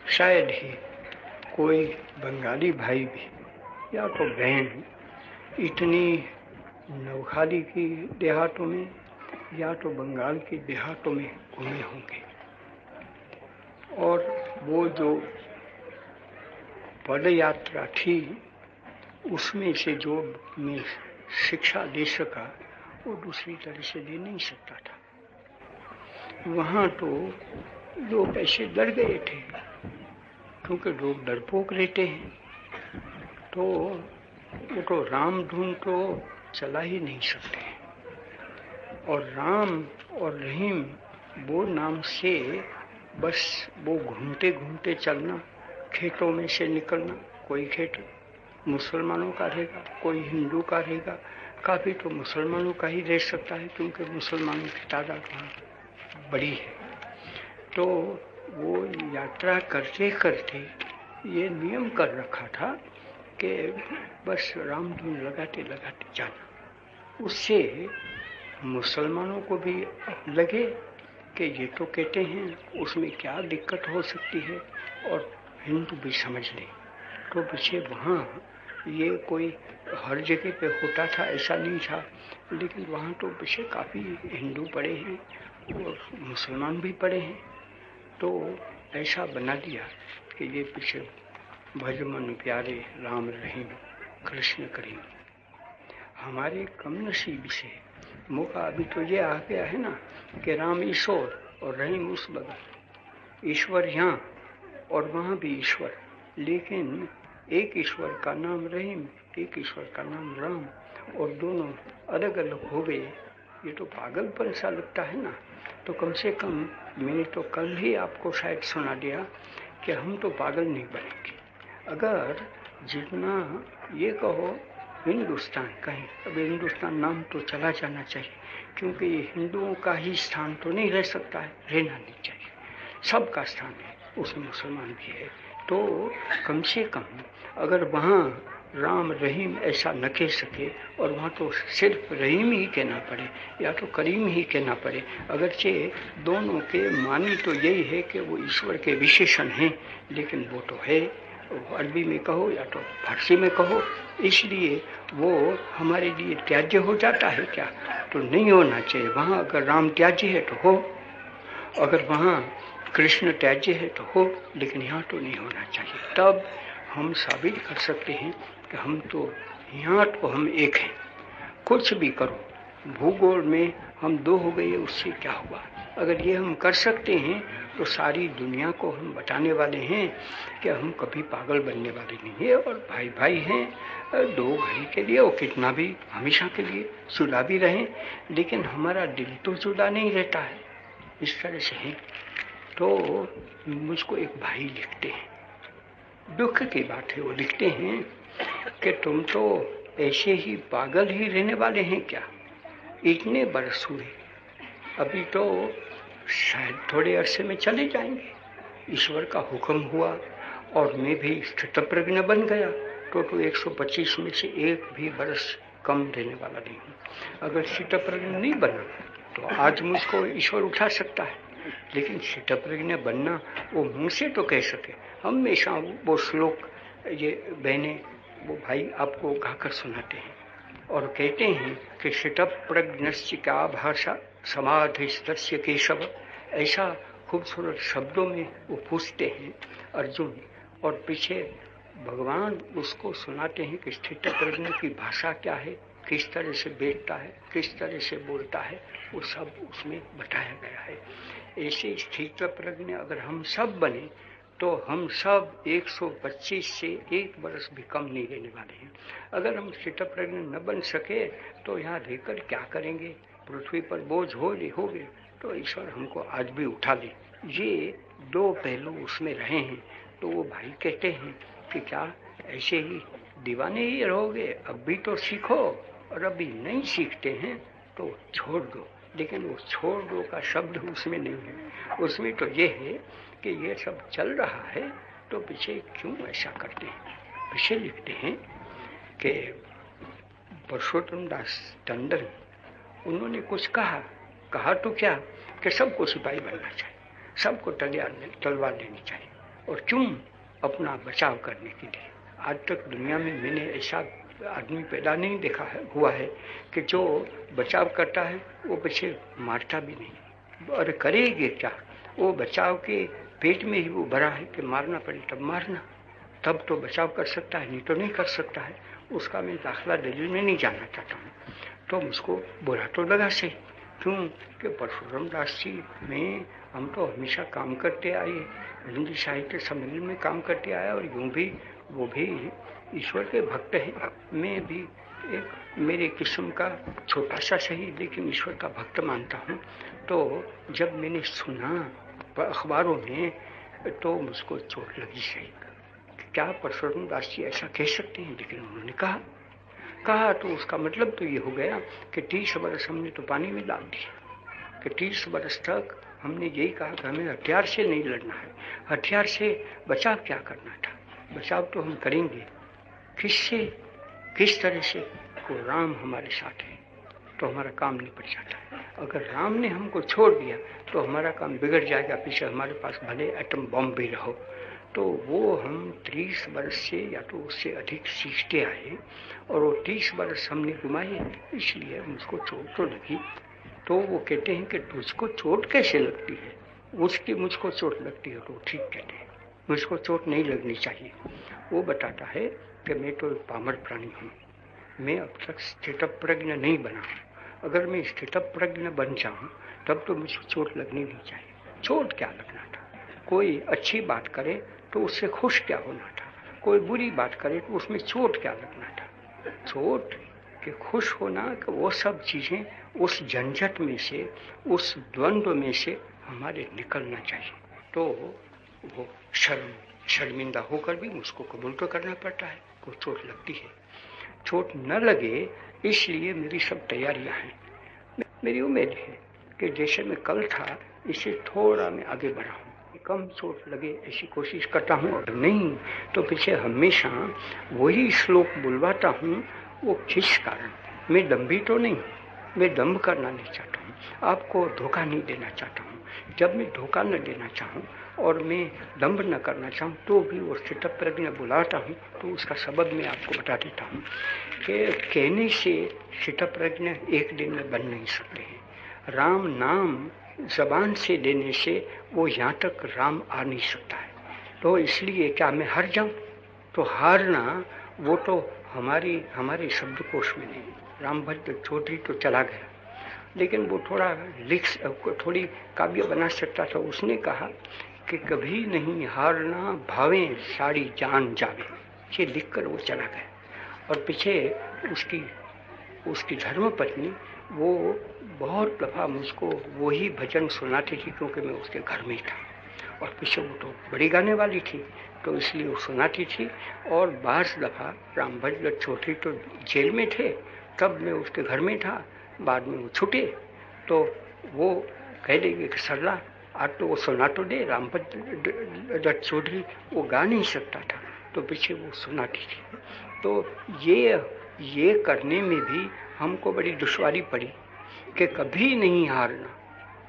शायद ही कोई बंगाली भाई भी या तो बहन इतनी नौखाली की देहातों में या तो बंगाल की देहातों में घूमे होंगे। और वो जो पद यात्रा थी उसमें से जो मैं शिक्षा ले सका वो दूसरी तरह से ले नहीं सकता था। वहाँ तो लोग ऐसे डर गए थे, क्योंकि लोग डरपोक रहते हैं, तो वो तो राम धुन तो चला ही नहीं सकते। और राम और रहीम वो नाम से बस वो घूमते घूमते चलना, खेतों में से निकलना, कोई खेत मुसलमानों का रहेगा, कोई हिंदू का रहेगा, काफ़ी तो मुसलमानों का ही रह सकता है क्योंकि मुसलमानों की तादाद वहाँ बड़ी है। तो वो यात्रा करते करते ये नियम कर रखा था कि बस राम धुन लगाते लगाते जाना। उससे मुसलमानों को भी लगे कि ये तो कहते हैं, उसमें क्या दिक्कत हो सकती है, और हिंदू भी समझ लें। तो पीछे वहाँ ये कोई हर जगह पे होता था ऐसा नहीं था, लेकिन वहाँ तो पीछे काफ़ी हिंदू पड़े हैं और मुसलमान भी पड़े हैं, तो ऐसा बना दिया कि ये पीछे भज मन प्यारे राम रहीम कृष्ण करीम। हमारे कम नसीब से मौका अभी तो ये आ गया है ना कि राम ईश्वर और रहीम उस बगल, ईश्वर यहाँ और वहाँ भी ईश्वर, लेकिन एक ईश्वर का नाम रहीम, एक ईश्वर का नाम राम, और दोनों अलग अलग हो गए। ये तो पागलपन सा लगता है ना। तो कम से कम मैंने तो कल ही आपको शायद सुना दिया कि हम तो पागल नहीं बनेंगे अगर जितना ये कहो हिंदुस्तान कहें। अब हिंदुस्तान नाम तो चला जाना चाहिए, क्योंकि ये हिंदुओं का ही स्थान तो नहीं रह सकता है, रहना नहीं चाहिए, सबका स्थान है, उसमें मुसलमान भी है। तो कम से कम अगर वहाँ राम रहीम ऐसा न कह सके और वहाँ तो सिर्फ रहीम ही कहना पड़े या तो करीम ही कहना पड़े, अगरचे दोनों के मानी तो यही है कि वो ईश्वर के विशेषण हैं, लेकिन वो तो है, अरबी में कहो या तो फारसी में कहो, इसलिए वो हमारे लिए त्याज्य हो जाता है क्या? तो नहीं होना चाहिए। वहाँ अगर राम त्याज्य है तो हो, अगर वहाँ कृष्ण त्याज्य है तो हो, लेकिन यहाँ तो नहीं होना चाहिए। तब हम साबित कर सकते हैं कि हम तो यहाँ तो हम एक हैं। कुछ भी करो, भूगोल में हम दो हो गए, उससे क्या हुआ? अगर ये हम कर सकते हैं तो सारी दुनिया को हम बताने वाले हैं कि हम कभी पागल बनने वाले नहीं है, और भाई भाई हैं, दो घड़ी के लिए और कितना भी हमेशा के लिए जुदा भी रहें, लेकिन हमारा दिल तो जुदा नहीं रहता है। इस तरह से है। तो मुझको एक भाई लिखते हैं, दुख की बात है, वो लिखते हैं कि तुम तो ऐसे ही पागल ही रहने वाले हैं क्या? इतने बरस हुए, अभी तो शायद थोड़े अरसे में चले जाएंगे। ईश्वर का हुक्म हुआ और मैं भी स्थितप्रज्ञ बन गया, तो 125 में से एक भी बरस कम रहने वाला नहीं हूँ। अगर स्थितप्रज्ञ नहीं बना तो आज मुझको ईश्वर उठा सकता है, लेकिन स्थितप्रज्ञ बनना वो मुँह से तो कह सके। हमेशा वो श्लोक ये बहने वो भाई आपको गाकर सुनाते हैं और कहते हैं कि स्थितप्रज्ञस्य क्या भाषा समाधिस्तस्य केशव। ऐसा खूबसूरत शब्दों में वो पूछते हैं अर्जुन, और पीछे भगवान उसको सुनाते हैं कि स्थितप्रज्ञ की भाषा क्या है, किस तरह से बैठता है, किस तरह से बोलता है, वो सब उसमें बताया गया है। ऐसे स्थितप्रज्ञ अगर हम सब बने तो हम सब 125 से एक बरस भी कम नहीं रहने वाले हैं। अगर हम स्थितप्रज्ञ न बन सके तो यहाँ रहकर क्या करेंगे? पृथ्वी पर बोझ हो गए तो ईश्वर हमको आज भी उठा ले। ये दो पहलू उसमें रहे हैं। तो वो भाई कहते हैं कि क्या ऐसे ही दीवाने ही रहोगे? अब भी तो सीखो, और अभी नहीं सीखते हैं तो छोड़ दो। लेकिन वो छोड़ दो का शब्द उसमें नहीं है, उसमें तो ये है कि ये सब चल रहा है तो पीछे क्यों ऐसा करते हैं। पीछे लिखते हैं कि परशुराम दास टंडन, उन्होंने कुछ कहा तो क्या कि सबको सिपाही बनना चाहिए, सबको तलवार लेनी चाहिए, और क्यों? अपना बचाव करने के लिए। आज तक दुनिया में मैंने ऐसा आदमी पैदा नहीं देखा हुआ है कि जो बचाव करता है वो पीछे मारता भी नहीं। और करेंगे क्या? वो बचाव के पेट में ही वो भरा है कि मारना पड़े तब मारना, तब तो बचाव कर सकता है, नहीं तो नहीं कर सकता है। उसका मैं दाखला दलील में नहीं जानना चाहता हूँ। तो मुझको बुरा तो लगा से, क्यों कि परशुराम दास जी में हम तो हमेशा काम करते आए, हिंदी साहित्य सम्मेलन में काम करते आया, और यूँ भी वो भी ईश्वर के भक्त हैं। मैं भी एक मेरे किस्म का छोटा सा सही लेकिन ईश्वर का भक्त मानता हूँ। तो जब मैंने सुना अखबारों में तो मुझको चोट लगी सही। क्या परशुराम दास जी ऐसा कह सकते हैं? लेकिन उन्होंने कहा तो उसका मतलब तो ये हो गया कि 30 बरस हमने तो पानी में डाल दिया, कि 30 बरस तक हमने यही कहा कि हमें हथियार से नहीं लड़ना है। हथियार से बचाव क्या करना था? बचाव तो हम करेंगे किससे, किस तरह से? को राम हमारे साथ है तो हमारा काम निपट जाता है। अगर राम ने हमको छोड़ दिया तो हमारा काम बिगड़ जाएगा। पीछे हमारे पास भले एटम बम भी रहो तो वो हम 30 वर्ष से या तो उससे अधिक सीखते आए और वो 30 वर्ष हमने घुमाए, इसलिए मुझको चोट तो लगी। तो वो कहते हैं कि तुझको चोट कैसे लगती है, उसकी मुझको चोट लगती है। तो ठीक कहते हैं, मुझको चोट नहीं लगनी चाहिए। वो बताता है कि मैं तो एक पामर प्राणी हूँ, मैं अब तक स्थितप्रज्ञ नहीं बना। अगर मैं स्थितप्रज्ञ बन जाऊँ तब तो मुझे चोट लगनी नहीं चाहिए। चोट क्या लगना था? कोई अच्छी बात करे तो उससे खुश क्या होना था, कोई बुरी बात करे तो उसमें चोट क्या लगना था? चोट के खुश होना कि वो सब चीज़ें उस झंझट में से, उस द्वंद्व में से हमारे निकलना चाहिए। तो वो शर्मिंदा होकर भी मुझको कबूल तो करना पड़ता है, को चोट लगती है। चोट न लगे इसलिए मेरी सब तैयारियां हैं। मेरी उम्मीद है कि जैसे मैं कल था इससे थोड़ा मैं आगे बढ़ा हूँ, कम चोट लगे ऐसी कोशिश करता हूँ। और नहीं तो पीछे हमेशा वही श्लोक बुलवाता हूँ। वो किस कारण? मैं दम्भी तो नहीं, मैं दम्भ करना नहीं चाहता हूँ, आपको धोखा नहीं देना चाहता हूँ। जब मैं धोखा न देना चाहूँ और मैं दम्भ न करना चाहूँ तो भी वो स्थितप्रज्ञ बुलाता हूँ। तो उसका सबब मैं आपको बता देता हूँ कि कहने से स्थितप्रज्ञ एक दिन में बन नहीं सकते हैं। राम नाम जबान से लेने से वो यहाँ तक राम आ नहीं सकता है। तो इसलिए क्या मैं हार जाऊँ? तो हारना वो तो हमारे शब्दकोश में नहीं। रामभद्र चौधरी तो चला गया, लेकिन वो थोड़ी काव्य बना सकता था। उसने कहा कि कभी नहीं हारना भावे सारी जान जावे, ये लिखकर वो चला गया। और पीछे उसकी धर्मपत्नी वो बहुत दफ़ा मुझको वही भजन सुनाती थी, क्योंकि मैं उसके घर में था और पीछे वो तो बड़ी गाने वाली थी, तो इसलिए वो सुनाती थी। और 22 दफ़ा रामभद्र चौधरी तो जेल में थे, तब मैं उसके घर में था, बाद में वो छूटे। तो वो कह देंगे कि सरला आज तो वो सुना तो दे। रामभद्र चौधरी वो गा नहीं सकता था, तो पीछे वो सुनाती थी। तो ये करने में भी हमको बड़ी दुश्वारी पड़ी कि कभी नहीं हारना,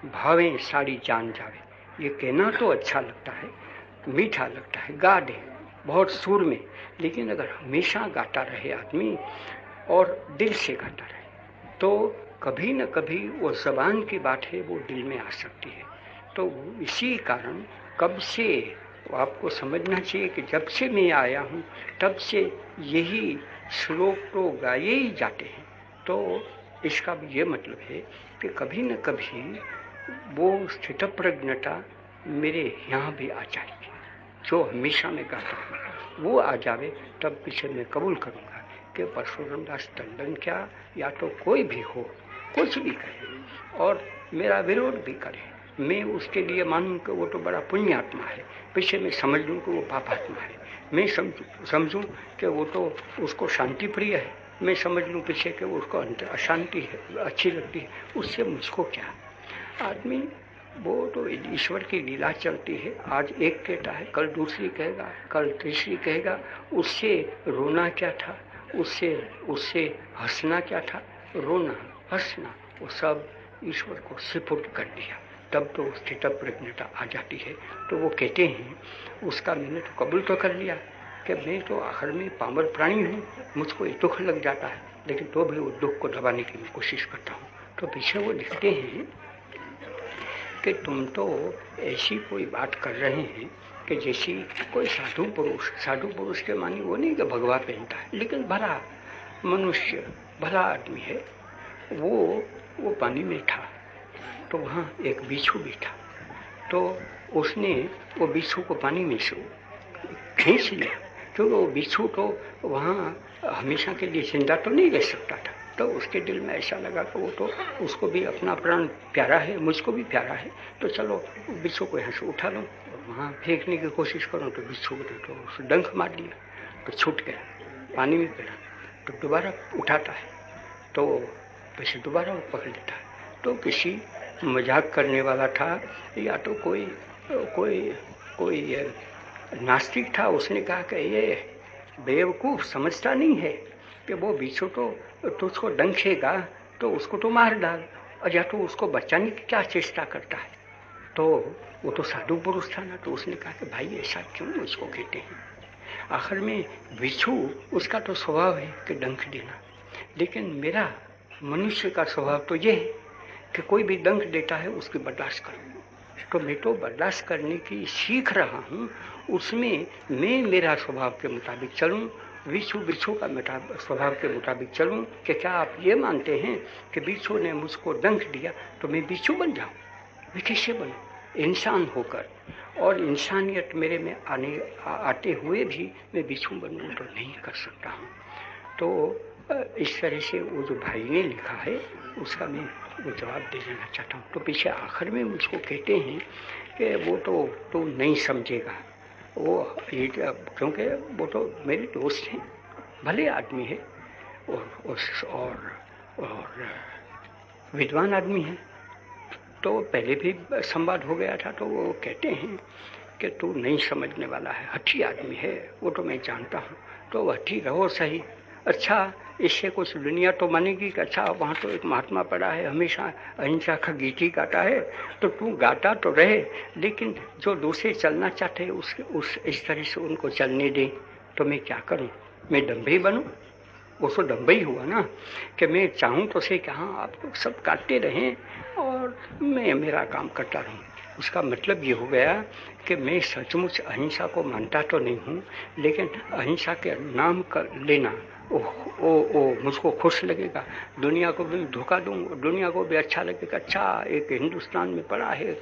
भावें सारी जान जावे। ये कहना तो अच्छा लगता है, मीठा लगता है, गा दे बहुत सुर में, लेकिन अगर हमेशा गाता रहे आदमी और दिल से गाता रहे तो कभी न कभी वो जबान की बात है वो दिल में आ सकती है। तो इसी कारण कब से आपको समझना चाहिए कि जब से मैं आया हूँ तब से यही श्लोक तो गाए ही जाते हैं। तो इसका भी ये मतलब है कि कभी न कभी वो स्थितप्रज्ञता मेरे यहाँ भी आ जाएगी, जो हमेशा मैं गाता हूँ वो आ जावे, तब पीछे मैं कबूल करूँगा कि परशुराम दास टंडन क्या या तो कोई भी हो, कुछ भी कहे और मेरा विरोध भी करे, मैं उसके लिए मानूं कि वो तो बड़ा पुण्यात्मा है, पीछे मैं समझ लूँ कि वो पापात्मा है। मैं समझूं कि वो तो उसको शांति प्रिय है, मैं समझ लूँ पीछे कि वो उसको अशांति है, अच्छी लगती है, उससे मुझको क्या। आदमी वो तो ईश्वर की लीला चलती है, आज एक कहता है, कल दूसरी कहेगा, कल तीसरी कहेगा। उससे रोना क्या था, उससे हंसना क्या था? रोना हंसना वो सब ईश्वर को सुपुर्द कर दिया, तब तो स्थितप्रज्ञता आ जाती है। तो वो कहते हैं उसका मैंने तो कबूल तो कर लिया कि मैं तो आखिर में पामर प्राणी हूँ, मुझको दुख लग जाता है, लेकिन तो भी वो दुख को दबाने की मैं कोशिश करता हूँ। तो पीछे वो लिखते हैं कि तुम तो ऐसी कोई बात कर रहे हैं कि जैसी कोई साधु पुरुष के मानी वो नहीं कि भगवा पहनता है, लेकिन भला मनुष्य, भला आदमी है। वो पानी में था, तो वहाँ एक बिच्छू भी था, तो उसने वो बिच्छू को पानी में से खींच लिया, क्योंकि वो बिच्छू तो वहाँ हमेशा के लिए जिंदा तो नहीं रह सकता था। तो उसके दिल में ऐसा लगा कि वो तो उसको भी अपना प्राण प्यारा है, मुझको भी प्यारा है, तो चलो बिच्छू को यहाँ से उठा लो और वहाँ फेंकने की कोशिश करो। तो बिच्छू ने तो उसे डंक मार दिया, तो छूट गया, पानी में गिरा। तो दोबारा उठाता है तो वैसे दोबारा वो पकड़ लेता है। तो किसी मजाक करने वाला था या तो कोई नास्तिक था, उसने कहा कि ये बेवकूफ़ समझता नहीं है कि वो बिच्छू तो उसको डंखेगा तो उसको तो मार डाल, और या तो उसको बचाने की क्या चेष्टा करता है। तो वो तो साधु पुरुष था ना, तो उसने कहा कि भाई ऐसा क्यों उसको कहते हैं? आखिर में बिच्छू उसका तो स्वभाव है कि डंक देना, लेकिन मेरा मनुष्य का स्वभाव तो ये है कि कोई भी डंक देता है उसकी बर्दाश्त करूँ। तो मैं तो बर्दाश्त करने की सीख रहा हूँ, उसमें मैं मेरा स्वभाव के मुताबिक चलूँ, बिच्छू का स्वभाव के मुताबिक चलूँ। कि क्या आप ये मानते हैं कि बिच्छू ने मुझको डंक दिया तो मैं बिच्छू बन जाऊँ? मैं कैसे बनूँ? इंसान होकर और इंसानियत मेरे में आते हुए भी मैं बिच्छू बनूँ तो नहीं कर सकता हूँ। तो इस तरह से वो जो भाई ने लिखा है उसका मैं वो जवाब दे देना चाहता हूँ। तो पीछे आखिर में मुझको कहते हैं कि वो तो नहीं समझेगा, वो ये क्योंकि वो तो मेरे दोस्त हैं, भले आदमी है और विद्वान आदमी है। तो पहले भी संवाद हो गया था, तो वो कहते हैं कि तू नहीं समझने वाला है, हठी आदमी है, वो तो मैं जानता हूँ, तो हठी रहो सही। अच्छा, इससे कुछ दुनिया तो मानेगी कि अच्छा वहाँ तो एक महात्मा पड़ा है, हमेशा अहिंसा का गीत ही गाता है, तो तू गाता तो रहे, लेकिन जो दूसरे चलना चाहते हैं उस इस तरह से उनको चलने दे। तो मैं क्या करूँ? मैं डम्बे बनूँ? वो तो डम्बे ही हुआ ना कि मैं चाहूँ तो से कि हाँ आप लोग सब काटते रहें और मैं मेरा काम करता रहूँ। उसका मतलब ये हो गया कि मैं सचमुच अहिंसा को मानता तो नहीं हूँ, लेकिन अहिंसा के नाम कर लेना ओ मुझको खुश लगेगा, दुनिया को भी धोखा दूँ, दुनिया को भी अच्छा लगेगा। अच्छा, एक हिंदुस्तान में पड़ा है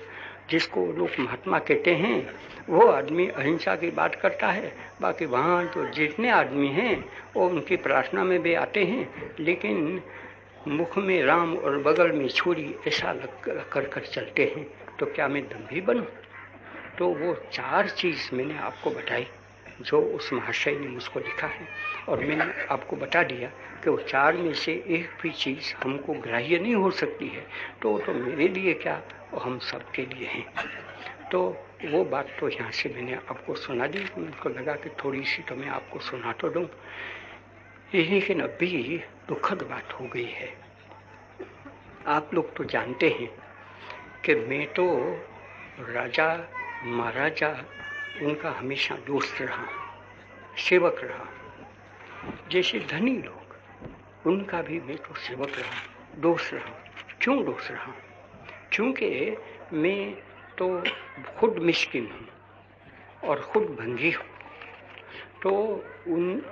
जिसको लोग महात्मा कहते हैं, वो आदमी अहिंसा की बात करता है, बाकी वहाँ तो जितने आदमी हैं वो उनकी प्रार्थना में भी आते हैं, लेकिन मुख में राम और बगल में छुरी ऐसा कर चलते हैं। तो क्या मैं दम्भी बनूं? तो वो 4 चीज़ मैंने आपको बताई जो उस महाशय ने मुझको लिखा है, और मैंने आपको बता दिया कि वो 4 में से एक भी चीज़ हमको ग्राह्य नहीं हो सकती है, तो मेरे लिए क्या, वो हम सब के लिए हैं। तो वो बात तो यहाँ से मैंने आपको सुना दी। मुझको लगा कि थोड़ी सी तो मैं आपको सुना तो दूँ, लेकिन अभी दुखद बात हो गई है। आप लोग तो जानते हैं कि मैं तो राजा महाराजा उनका हमेशा दोस्त रहा, सेवक रहा। जैसे धनी लोग उनका भी मैं तो सेवक रहा, दोस्त रहा। क्यों दोस्त रहा? क्योंकि मैं तो खुद मिस्किन हूँ और खुद भंगी हूँ। तो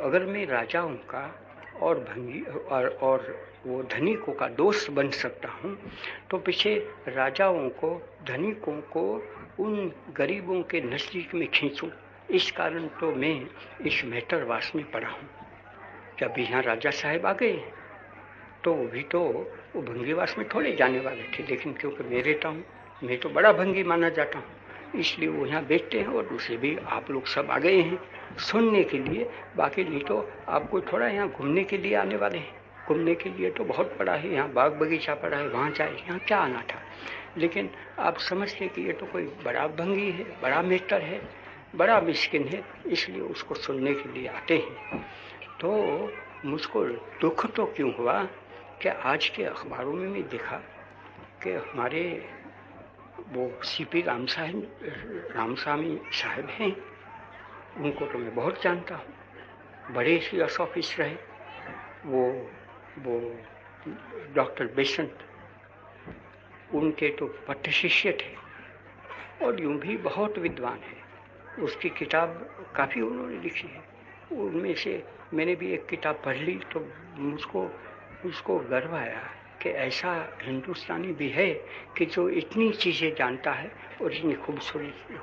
अगर मैं राजाओं का और भंगी और वो धनिकों का दोस्त बन सकता हूँ, तो पीछे राजाओं को, धनिकों को उन गरीबों के नज़दीक में खींचूं। इस कारण तो मैं इस मेहतरवास में पड़ा हूँ। जब यहाँ राजा साहब आ गए तो भी तो वो भंगीवास में थोड़े जाने वाले थे, लेकिन क्योंकि मैं रहता हूँ, मैं तो बड़ा भंगी माना जाता हूँ, इसलिए वो यहाँ बैठते हैं। और दूसरे भी आप लोग सब आ गए हैं सुनने के लिए, बाकी नहीं तो आपको थोड़ा यहाँ घूमने के लिए आने वाले हैं। घूमने के लिए तो बहुत पड़ा है, यहाँ बाग बगीचा पड़ा है, वहाँ जाए, यहाँ क्या आना था। लेकिन आप समझते कि ये तो कोई बड़ा भंगी है, बड़ा मेटर है, बड़ा मिस्किन है, इसलिए उसको सुनने के लिए आते हैं। तो मुझको दुख तो क्यों हुआ कि आज के अखबारों में भी देखा कि हमारे वो सीपी रामस्वामी साहब हैं, उनको तो मैं बहुत जानता हूँ, बड़े सीएस ऑफिसर रहे। वो डॉक्टर बेसंत, उनके तो पट्ट शिष्य थे और यूं भी बहुत विद्वान है। उसकी किताब काफ़ी उन्होंने लिखी है, उनमें से मैंने भी एक किताब पढ़ ली तो मुझको गर्व आया कि ऐसा हिंदुस्तानी भी है कि जो इतनी चीज़ें जानता है और इतनी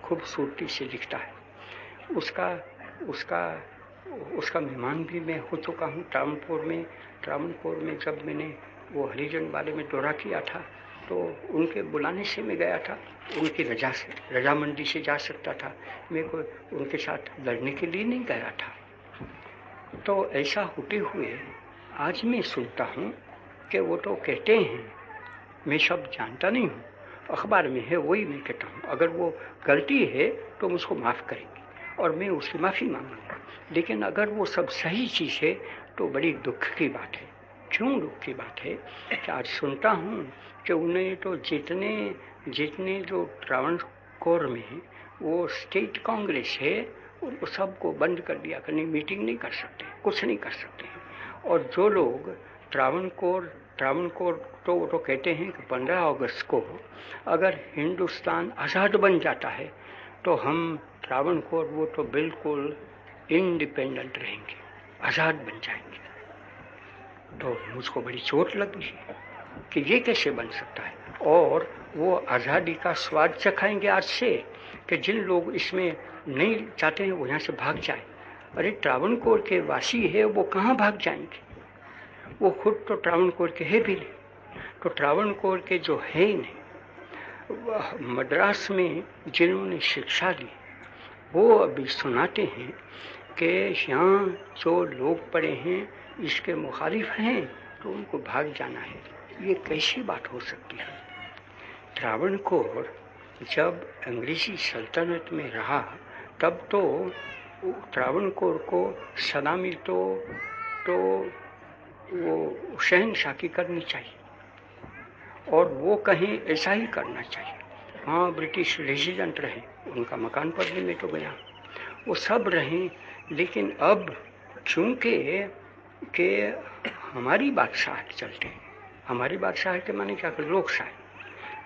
खूबसूरती से लिखता है। उसका मेहमान भी मैं हो चुका हूँ ट्रावनकोर में जब मैंने वो हरिजन वाले में दौरा किया था, तो उनके बुलाने से मैं गया था, उनकी रजामंदी से जा सकता था, मैं कोई उनके साथ लड़ने के लिए नहीं गया था। तो ऐसा होते हुए आज मैं सुनता हूँ कि वो तो कहते हैं, मैं सब जानता नहीं हूँ, अखबार में है वही मैं कहता हूँ, अगर वो गलती है तो मुझको माफ़ करेंगे और मैं उसकी माफ़ी मांगूंगा, लेकिन अगर वो सब सही चीज़ है तो बड़ी दुख की बात है। क्यों दुख की बात है कि आज सुनता हूँ कि उन्हें तो जितने जो त्रावणकोर में वो स्टेट कांग्रेस है उनको सबको बंद कर दिया, कहीं मीटिंग नहीं कर सकते, कुछ नहीं कर सकते हैं। और जो लोग त्रावणकोर तो वो तो कहते हैं कि 15 अगस्त को अगर हिंदुस्तान आज़ाद बन जाता है तो हम त्रावणकोर वो तो बिल्कुल इंडिपेंडेंट रहेंगे, आज़ाद बन जाएंगे। तो मुझको बड़ी चोट लगी कि ये कैसे बन सकता है। और वो आज़ादी का स्वाद चखाएंगे आज से कि जिन लोग इसमें नहीं चाहते हैं वो यहाँ से भाग जाए। अरे त्रावणकोर के वासी है वो कहाँ भाग जाएंगे, वो खुद तो त्रावणकोर के है भी नहीं। तो त्रावणकोर के जो है नहीं, मद्रास में जिन्होंने शिक्षा ली वो अभी सुनाते हैं कि यहाँ जो लोग पढ़े हैं इसके मुखालिफ हैं तो उनको भाग जाना है। ये कैसी बात हो सकती है। त्रावणकोर जब अंग्रेजी सल्तनत में रहा तब तो त्रावणकोर को सलामी तो वो शहंशाह की करनी चाहिए और वो कहीं ऐसा ही करना चाहिए। हाँ, ब्रिटिश रेजिडेंट रहे, उनका मकान पर भी मैं तो गया, वो सब रहे, लेकिन अब चूंकि के हमारी बादशाह चलते हैं, हमारी बादशाह के माने क्या, लोकशाह,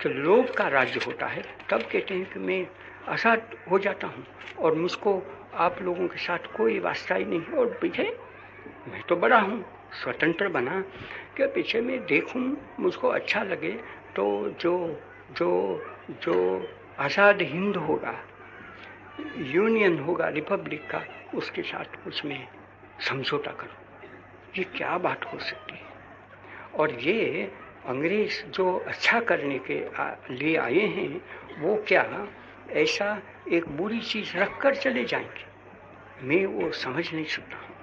तो लोक का राज्य होता है, तब कहते हैं कि मैं आज़ाद हो जाता हूँ और मुझको आप लोगों के साथ कोई वास्ता ही नहीं। और पीछे मैं तो बड़ा हूँ, स्वतंत्र बना कि पीछे मैं देखूँ, मुझको अच्छा लगे तो जो जो जो आज़ाद हिंद होगा, यूनियन होगा रिपब्लिक का, उसके साथ कुछ मैं समझौता करूँ। ये क्या बात हो सकती है। और ये अंग्रेज जो अच्छा करने के लिए आए हैं वो क्या ऐसा एक बुरी चीज़ रख कर चले जाएंगे, मैं वो समझ नहीं सकता हूँ।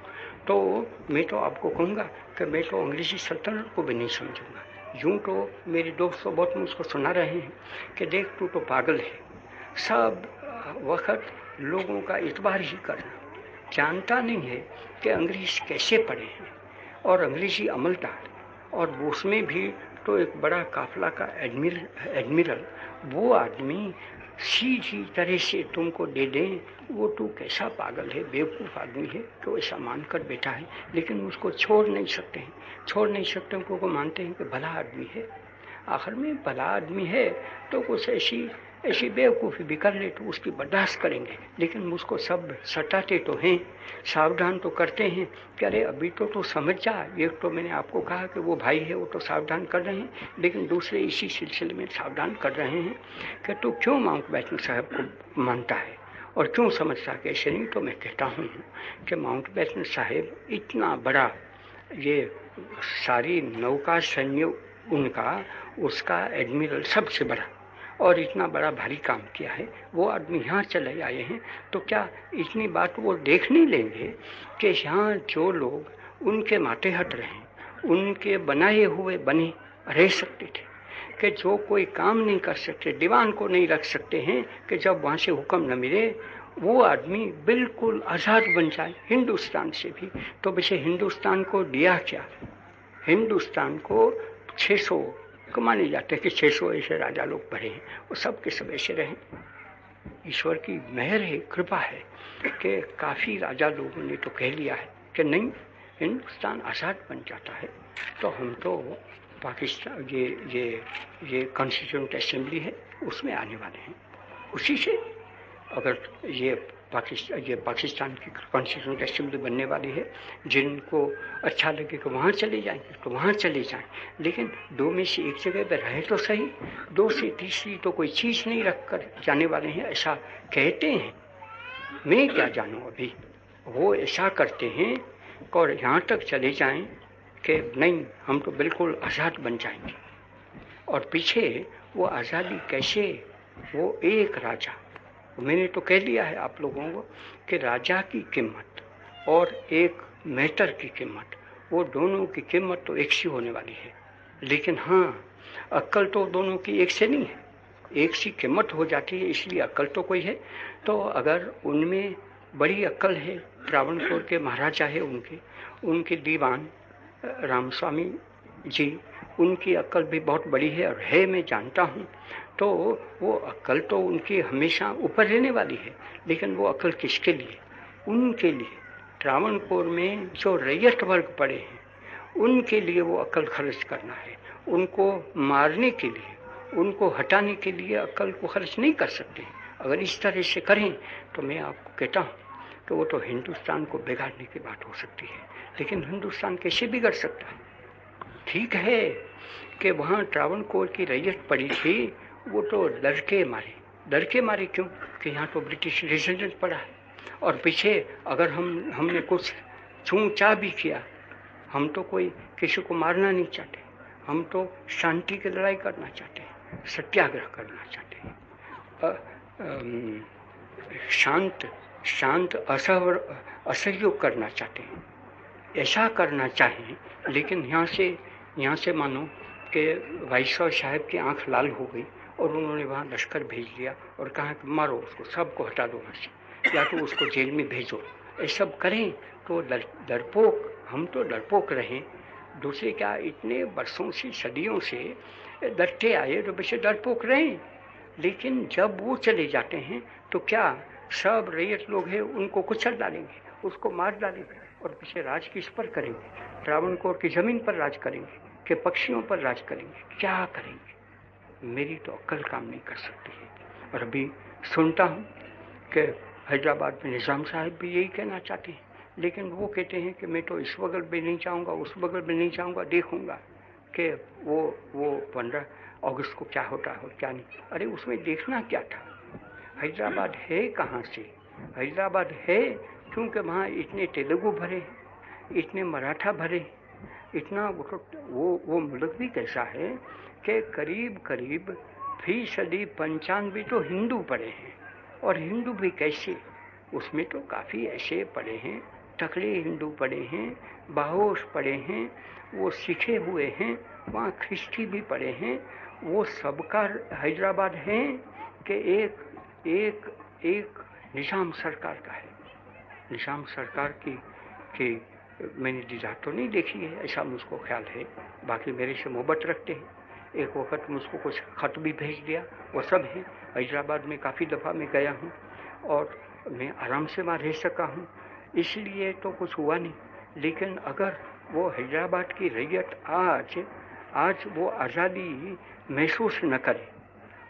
तो मैं तो आपको कहूँगा कि मैं तो अंग्रेजी सल्तनत को भी नहीं समझूंगा। यूँ तो मेरे दोस्त तो बहुत मुझको सुना रहे हैं कि देख तू तो पागल है, सब वक्त लोगों का इतबार ही करना, जानता नहीं है कि अंग्रेज कैसे पढ़े हैं और अंग्रेजी अमलदार, और उसमें भी तो एक बड़ा काफिला का एडमिरल वो आदमी सीधी तरह से तुमको दे दें, वो तू कैसा पागल है, बेवकूफ़ आदमी है तो ऐसा मानकर बैठा है। लेकिन उसको छोड़ नहीं सकते हैं, उनको मानते हैं कि भला आदमी है। आखिर में भला आदमी है तो कुछ ऐसी बेवकूफ़ी भी कर ले तो उसकी बर्दाश्त करेंगे। लेकिन मुझको सब सताते तो हैं, सावधान तो करते हैं कि अरे अभी तो समझ जा। एक तो मैंने आपको कहा कि वो भाई है वो तो सावधान कर रहे हैं, लेकिन दूसरे इसी सिलसिले में सावधान कर रहे हैं कि तू क्यों माउंटबेटन साहब को मानता है और क्यों समझता कि ऐसे नहीं। तो मैं कहता हूँ कि माउंटबेटन साहब इतना बड़ा, ये सारी नौका सैन्य उनका, उसका एडमिरल सबसे बड़ा और इतना बड़ा भारी काम किया है, वो आदमी यहाँ चले आए हैं तो क्या इतनी बात वो देख नहीं लेंगे कि यहाँ जो लोग उनके मातेहत रहे, उनके बनाए हुए बने रह सकते थे, कि जो कोई काम नहीं कर सकते, दीवान को नहीं रख सकते हैं कि जब वहाँ से हुक्म न मिले वो आदमी बिल्कुल आज़ाद बन जाए हिंदुस्तान से भी। तो वैसे हिंदुस्तान को दिया क्या, हिंदुस्तान को 600 को माने जाते हैं कि 600 ऐसे राजा लोग भरे हैं, वो सब के सब ऐसे रहे। ईश्वर की मेहर है, कृपा है कि काफ़ी राजा लोगों ने तो कह लिया है कि नहीं हिंदुस्तान आज़ाद बन जाता है तो हम तो पाकिस्तान ये कॉन्स्टिट्यूंट असेंबली है उसमें आने वाले हैं, उसी से अगर ये पाकिस्तान की कॉन्स्टिट्यूंट असेंबली बनने वाली है, जिनको अच्छा लगे कि वहाँ चले जाएंगे तो वहाँ चले जाएं, लेकिन दो में से एक जगह पर रहे तो सही, दो से तीसरी तो कोई चीज़ नहीं रख कर जाने वाले हैं, ऐसा कहते हैं। मैं क्या जानूँ, अभी वो ऐसा करते हैं और यहाँ तक चले जाएं कि नहीं हम तो बिल्कुल आज़ाद बन जाएंगे। और पीछे वो आज़ादी कैसे, वो एक राजा, मैंने तो कह दिया है आप लोगों को कि राजा की कीमत और एक मेटर की कीमत, वो दोनों की कीमत तो एक सी होने वाली है। लेकिन हाँ, अक्ल तो दोनों की एक से नहीं है, एक सी कीमत हो जाती है, इसलिए अक्ल तो कोई है। तो अगर उनमें बड़ी अक्ल है, त्रावणकोर के महाराजा है, उनके दीवान रामस्वामी जी, उनकी अक्ल भी बहुत बड़ी है और है, मैं जानता हूँ। तो वो अक्ल तो उनकी हमेशा ऊपर रहने वाली है, लेकिन वो अक्ल किसके लिए? उनके लिए। त्रावणकोर में जो रैयत वर्ग पड़े हैं उनके लिए वो अक्ल खर्च करना है। उनको मारने के लिए, उनको हटाने के लिए अक्ल को खर्च नहीं कर सकते। अगर इस तरह से करें तो मैं आपको कहता हूँ कि वो तो हिंदुस्तान को बिगाड़ने की बात हो सकती है। लेकिन हिंदुस्तान कैसे बिगड़ सकता है? ठीक है कि वहाँ त्रावणकोर की रैयत पड़ी थी, वो तो डर के मारे क्यों? कि यहाँ तो ब्रिटिश रेजिडेंट पड़ा है और पीछे अगर हमने कुछ छू चा भी किया, हम तो कोई किसी को मारना नहीं चाहते, हम तो शांति की लड़ाई करना चाहते हैं, सत्याग्रह करना चाहते हैं, शांत असहयोग करना चाहते हैं। ऐसा करना चाहें, लेकिन यहाँ से मानो कि वाइसरॉय साहब की आंख लाल हो गई और उन्होंने वहाँ लश्कर भेज दिया और कहा कि मारो उसको, सबको हटा दो वहाँ से, या तो उसको जेल में भेजो। ये सब करें तो डरपोक, हम तो डरपोक रहें। दूसरे क्या, इतने वर्षों से, सदियों से डरते आए तो वैसे डरपोक रहें। लेकिन जब वो चले जाते हैं तो क्या सब रैयत लोग हैं उनको कुचल डालेंगे, उसको मार डालेंगे और पीछे राज किस पर करेंगे? त्रावणकोर की जमीन पर राज करेंगे कि पक्षियों पर राज करेंगे? क्या करेंगे? मेरी तो अक्ल काम नहीं कर सकती है। और अभी सुनता हूँ कि हैदराबाद में निज़ाम साहब भी यही कहना चाहते हैं, लेकिन वो कहते हैं कि मैं तो इस बगल भी नहीं जाऊँगा, उस बगल भी नहीं जाऊँगा, देखूँगा कि वो 15 अगस्त को क्या होता है और क्या नहीं। अरे उसमें देखना क्या था? हैदराबाद है कहाँ से? हैदराबाद है क्योंकि वहाँ इतने तेलुगु भरे, इतने मराठा भरे, इतना वो मुल्क भी कैसा है कि करीब 95% तो हिंदू पड़े हैं। और हिंदू भी कैसे? उसमें तो काफ़ी ऐसे पड़े हैं, तकड़े हिंदू पड़े हैं, बाहोश पड़े हैं, वो सीखे हुए हैं, वहाँ ख्रिस्ती भी पड़े हैं। वो सबका हैदराबाद है कि एक निज़ाम सरकार का है। निज़ाम सरकार की मैंने दीदा तो नहीं देखी है, ऐसा मुझको ख्याल है। बाकी मेरे से मोहब्बत रखते हैं। एक वक्त मुझको कुछ खत भी भेज दिया, वो सब है। हैदराबाद में काफ़ी दफ़ा मैं गया हूँ और मैं आराम से वहाँ रह सका हूँ, इसलिए तो कुछ हुआ नहीं। लेकिन अगर वो हैदराबाद की रैयत आज वो आज़ादी महसूस न करे,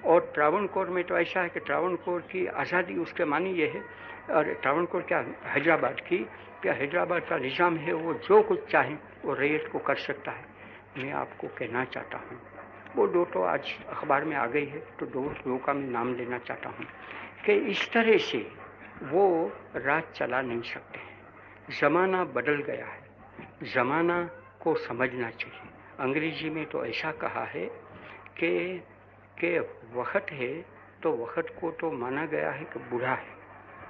और त्रावणकोर में तो ऐसा है कि त्रावणकोर की आज़ादी उसके मानी ये है, और त्रावणकोर क्या हैदराबाद की, क्या हैदराबाद का निज़ाम है, वो जो कुछ चाहे वो रैयत को कर सकता है। मैं आपको कहना चाहता हूँ, वो दो तो आज अखबार में आ गई है, तो दो का मैं नाम लेना चाहता हूँ कि इस तरह से वो राज चला नहीं सकते हैं। ज़माना बदल गया है, ज़माना को समझना चाहिए। अंग्रेजी में तो ऐसा कहा है कि वक्त है तो वक्त को तो माना गया है कि बूढ़ा है।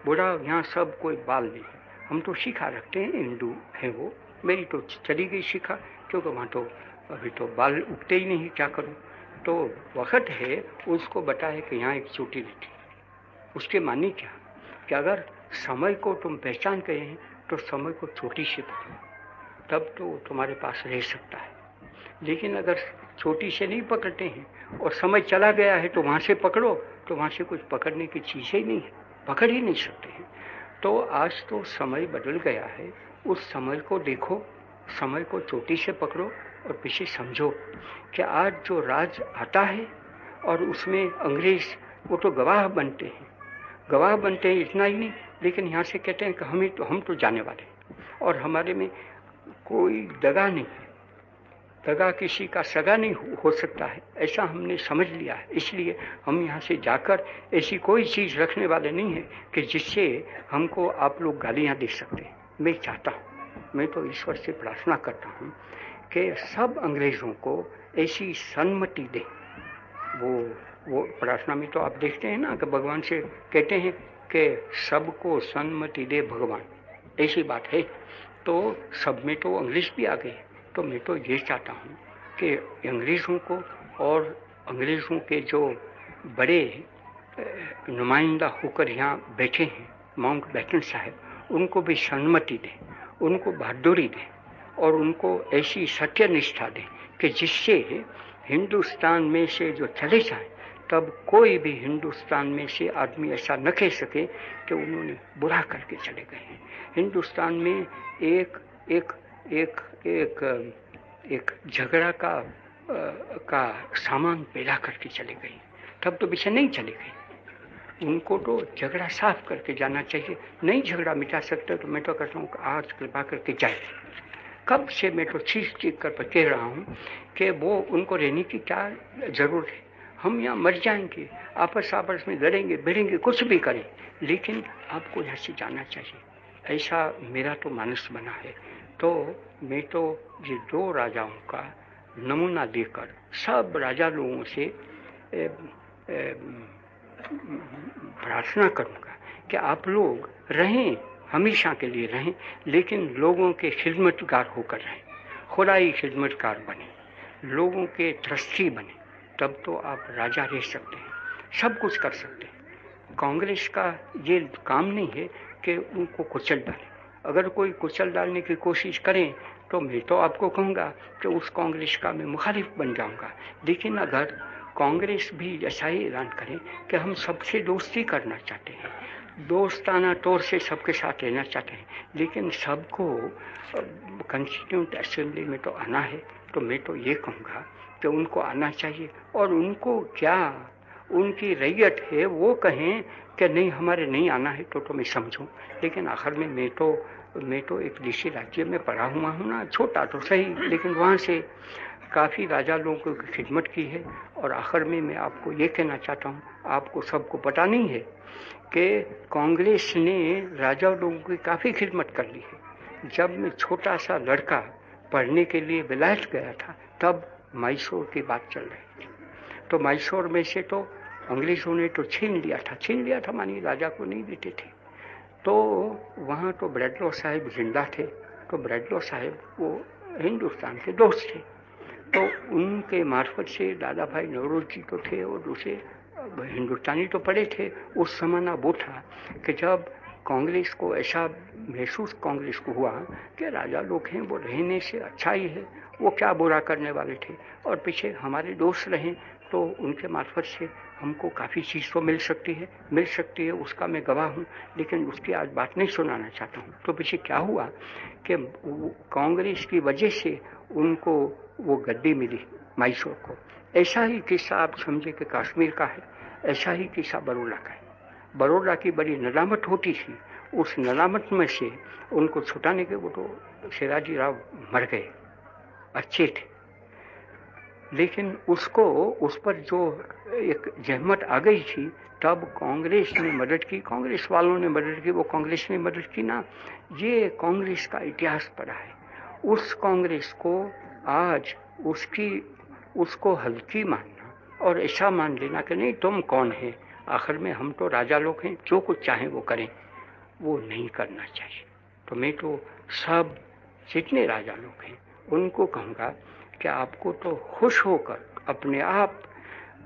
बूढ़ा यहाँ सब कोई बाल नहीं है। हम तो शिखा रखते हैं, हिंदू हैं वो, मेरी तो चली गई शिखा, क्योंकि वहाँ तो अभी तो बाल उगते ही नहीं, क्या करूँ। तो वक्त है उसको बताए कि यहाँ एक चोटी रहती, उसके मानी क्या कि अगर समय को तुम पहचान गए हैं तो समय को चोटी से पकड़ो, तब तो तुम्हारे पास रह सकता है। लेकिन अगर चोटी से नहीं पकड़ते हैं और समय चला गया है तो वहाँ से पकड़ो, तो वहाँ से कुछ पकड़ने की चीज़ ही नहीं है, पकड़ ही नहीं सकते हैं। तो आज तो समय बदल गया है, उस समय को देखो, समय को चोटी से पकड़ो और पीछे समझो कि आज जो राज आता है और उसमें अंग्रेज वो तो गवाह बनते हैं, इतना ही नहीं, लेकिन यहाँ से कहते हैं कि हम तो जाने वाले हैं और हमारे में कोई दगा नहीं है, दगा किसी का सगा नहीं हो सकता है, ऐसा हमने समझ लिया है। इसलिए हम यहाँ से जाकर ऐसी कोई चीज़ रखने वाले नहीं हैं कि जिससे हमको आप लोग गालियाँ दे सकते हैं। मैं चाहता हूँ, मैं तो ईश्वर से प्रार्थना करता हूँ कि सब अंग्रेज़ों को ऐसी सन्मति दें। वो प्रार्थना में तो आप देखते हैं ना कि भगवान से कहते हैं कि सबको सन्मति दे भगवान, ऐसी बात है। तो सब में तो अंग्रेज़ भी आ गए। तो मैं तो ये चाहता हूँ कि अंग्रेज़ों को और अंग्रेज़ों के जो बड़े नुमाइंदा होकर यहाँ बैठे हैं, माउंटबेटन साहब, उनको भी सन्मति दें, उनको बहादुरी दें और उनको ऐसी सत्य निष्ठा दें कि जिससे हिंदुस्तान में से जो चले जाए, तब कोई भी हिंदुस्तान में से आदमी ऐसा न कह सके कि उन्होंने बुरा करके चले गए हैं। हिंदुस्तान में एक एक एक एक एक झगड़ा का सामान पैदा करके चले गए, तब तो पीछे नहीं चले गए। उनको तो झगड़ा साफ करके जाना चाहिए। नहीं झगड़ा मिटा सकते तो मैं तो कहता हूँ आज कृपा करके जाए। कब से मैं तो चीख कर कह रहा हूँ कि वो उनको रहने की क्या जरूरत है। हम यहाँ मर जाएंगे, आपस में लड़ेंगे भिड़ेंगे, कुछ भी करें, लेकिन आपको यहाँ से जाना चाहिए। ऐसा मेरा तो मानस बना है। तो मैं तो ये दो राजाओं का नमूना देकर सब राजा लोगों से प्रार्थना करूँगा कि आप लोग रहें, हमेशा के लिए रहें, लेकिन लोगों के खिदमतगार होकर रहें, खुदाई खिदमतगार बने, लोगों के ट्रस्टी बने, तब तो आप राजा रह सकते हैं, सब कुछ कर सकते हैं। कांग्रेस का ये काम नहीं है कि उनको कुचल डालें। अगर कोई कुचल डालने की कोशिश करें तो मैं तो आपको कहूँगा कि उस कांग्रेस का मैं मुखालिफ बन जाऊँगा। लेकिन अगर कांग्रेस भी ऐसा ही ऐलान करें कि हम सबसे दोस्ती करना चाहते हैं, दोस्ताना तौर से सबके साथ रहना चाहते हैं, लेकिन सबको कॉन्स्टिट्यूंट असेंबली में तो आना है, तो मैं तो ये कहूँगा कि उनको आना चाहिए। और उनको क्या उनकी रैयत है वो कहें कि नहीं हमारे नहीं आना है तो मैं समझूं। लेकिन आखिर में मैं तो एक देशी राज्य में पढ़ा हुआ हूँ ना, छोटा तो सही, लेकिन वहाँ से काफ़ी राजा लोगों की खिदमत की है। और आखिर में मैं आपको ये कहना चाहता हूँ, आपको सबको पता नहीं है कि कांग्रेस ने राजा लोगों की काफ़ी खिदमत कर ली है। जब मैं छोटा सा लड़का पढ़ने के लिए विलायत गया था, तब मैसूर की बात चल रही थी। तो मैसूर में से तो अंग्रेजों ने तो छीन लिया था मानिए, राजा को नहीं देते थे। तो वहाँ तो ब्रैडलो साहब जिंदा थे। तो ब्रैडलो साहब वो हिंदुस्तान के दोस्त थे, तो उनके मार्फत से दादा भाई नौरोजी जी तो थे और दूसरे हिंदुस्तानी तो पड़े थे। उस जमाना वो था कि जब कांग्रेस को ऐसा महसूस कांग्रेस को हुआ कि राजा लोग हैं, वो रहने से अच्छा ही है, वो क्या बुरा करने वाले थे, और पीछे हमारे दोस्त रहें तो उनके मार्फत से हमको काफ़ी चीज़ तो मिल सकती है, उसका मैं गवाह हूँ। लेकिन उसकी आज बात नहीं सुनाना चाहता हूँ। तो पीछे क्या हुआ कि कांग्रेस की वजह से उनको वो गद्दी मिली मैसूर को। ऐसा ही किस्सा आप समझे कि कश्मीर का है, ऐसा ही किस्सा बड़ौदा का है। बड़ौदा की बड़ी नदामत होती थी, उस नदामत में से उनको छुटाने के वो तो शिवाजी राव मर गए, अच्छे थे, लेकिन उसको उस पर जो एक जहमत आ गई थी, तब कांग्रेस ने मदद की, कांग्रेस वालों ने मदद की, वो कांग्रेस ने मदद की ना। ये कांग्रेस का इतिहास पड़ा है। उस कांग्रेस को आज उसको हल्की मानना और ऐसा मान लेना कि नहीं तुम कौन है, आखिर में हम तो राजा लोग हैं, जो कुछ चाहें वो करें, वो नहीं करना चाहिए। तो मैं तो सब जितने राजा लोग हैं उनको कहूँगा कि आपको तो खुश होकर अपने आप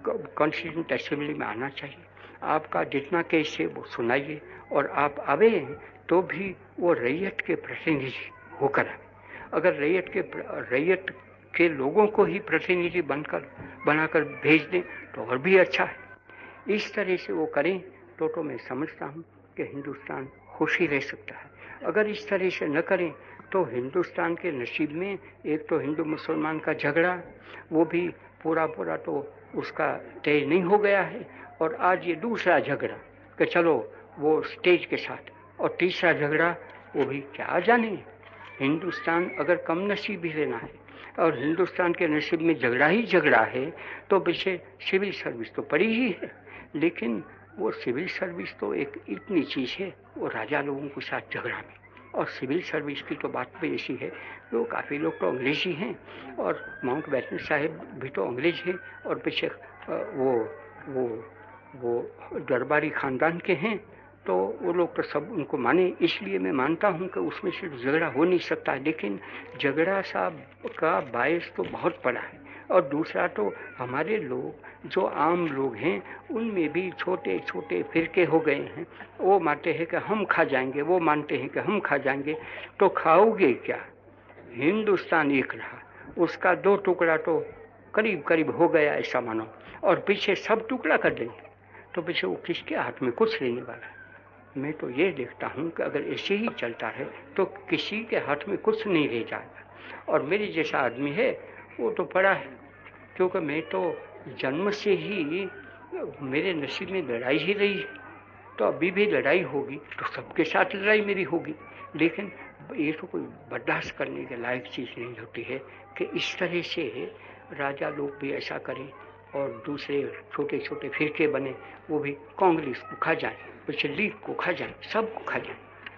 कॉन्स्टिट्यूंट असेंबली में आना चाहिए। आपका जितना केस है वो सुनाइए, और आप आवे तो भी वो रैयत के प्रतिनिधि होकर आवे। अगर रैयत के लोगों को ही प्रतिनिधि बनाकर भेज दें तो और भी अच्छा है। इस तरह से वो करें तो मैं समझता हूँ कि हिंदुस्तान खुश ही रह सकता है। अगर इस तरह से न करें तो हिंदुस्तान के नसीब में एक तो हिंदू मुसलमान का झगड़ा, वो भी पूरा तो उसका तय नहीं हो गया है, और आज ये दूसरा झगड़ा कि चलो वो स्टेज के साथ, और तीसरा झगड़ा वो भी क्या जाने। हिंदुस्तान अगर कम नसीब भी लेना है और हिंदुस्तान के नसीब में झगड़ा है तो पीछे सिविल सर्विस तो पड़ी ही है। लेकिन वो सिविल सर्विस तो एक इतनी चीज़ है, वो राजा लोगों के साथ झगड़ा में। और सिविल सर्विस की तो बात भी ऐसी है, वो काफ़ी लोग तो अंग्रेजी हैं, और माउंट बैटन साहब भी तो अंग्रेज हैं, और पीछे वो दरबारी ख़ानदान के हैं, तो वो लोग तो सब उनको माने। इसलिए मैं मानता हूँ कि उसमें सिर्फ झगड़ा हो नहीं सकता, लेकिन झगड़ा साहब का बायस तो बहुत बड़ा है। और दूसरा तो हमारे लोग जो आम लोग हैं उनमें भी छोटे छोटे फिरके हो गए हैं। वो मानते हैं कि हम खा जाएंगे, वो मानते हैं कि हम खा जाएंगे। तो खाओगे क्या? हिंदुस्तान एक रहा, उसका 2 टुकड़ा तो करीब करीब हो गया ऐसा मानो, और पीछे सब टुकड़ा कर देंगे, तो पीछे वो किसके हाथ में कुछ रहने वाला है? मैं तो ये देखता हूँ कि अगर ऐसे ही चलता है तो किसी के हाथ में कुछ नहीं रह जाएगा। और मेरे जैसा आदमी है वो तो पड़ा है, क्योंकि मैं तो जन्म से ही मेरे नसीब में लड़ाई ही रही है, तो अभी भी लड़ाई होगी तो सबके साथ लड़ाई मेरी होगी। लेकिन ये तो कोई बर्दाश्त करने के लायक चीज़ नहीं होती है कि इस तरह से राजा लोग भी ऐसा करें और दूसरे छोटे छोटे फिरके बने, वो भी कांग्रेस को खा जाए, पीछे लीग को खा जाए, सबको खा जाए।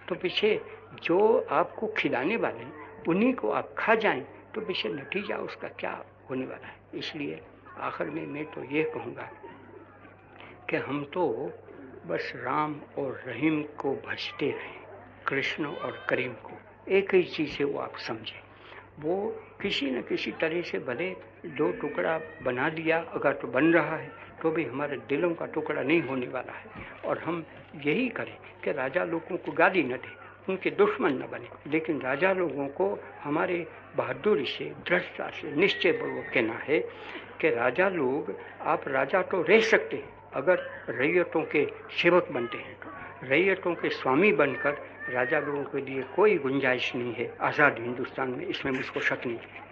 तो पीछे जो आपको खिलाने वाले उन्हीं को आप खा जाएं, तो पीछे नतीजा उसका क्या होने वाला है। इसलिए आखिर में मैं तो ये कहूँगा कि हम तो बस राम और रहीम को भजते रहें, कृष्ण और करीम को, एक ही चीज़ है वो आप समझें। वो किसी न किसी तरह से भले 2 टुकड़ा बना लिया, अगर तो बन रहा है तो भी हमारे दिलों का टुकड़ा नहीं होने वाला है। और हम यही करें कि राजा लोगों को गाली न दें, उनके दुश्मन न बने, लेकिन राजा लोगों को हमारे बहादुरी से, दृढ़ता से, निश्चयपूर्वक कहना है कि राजा लोग, आप राजा तो रह सकते हैं अगर रैयतों के सेवक बनते हैं, तो रैयतों के स्वामी बनकर राजा लोगों के लिए कोई गुंजाइश नहीं है आज़ाद हिंदुस्तान में, इसमें मुझको शक नहीं है।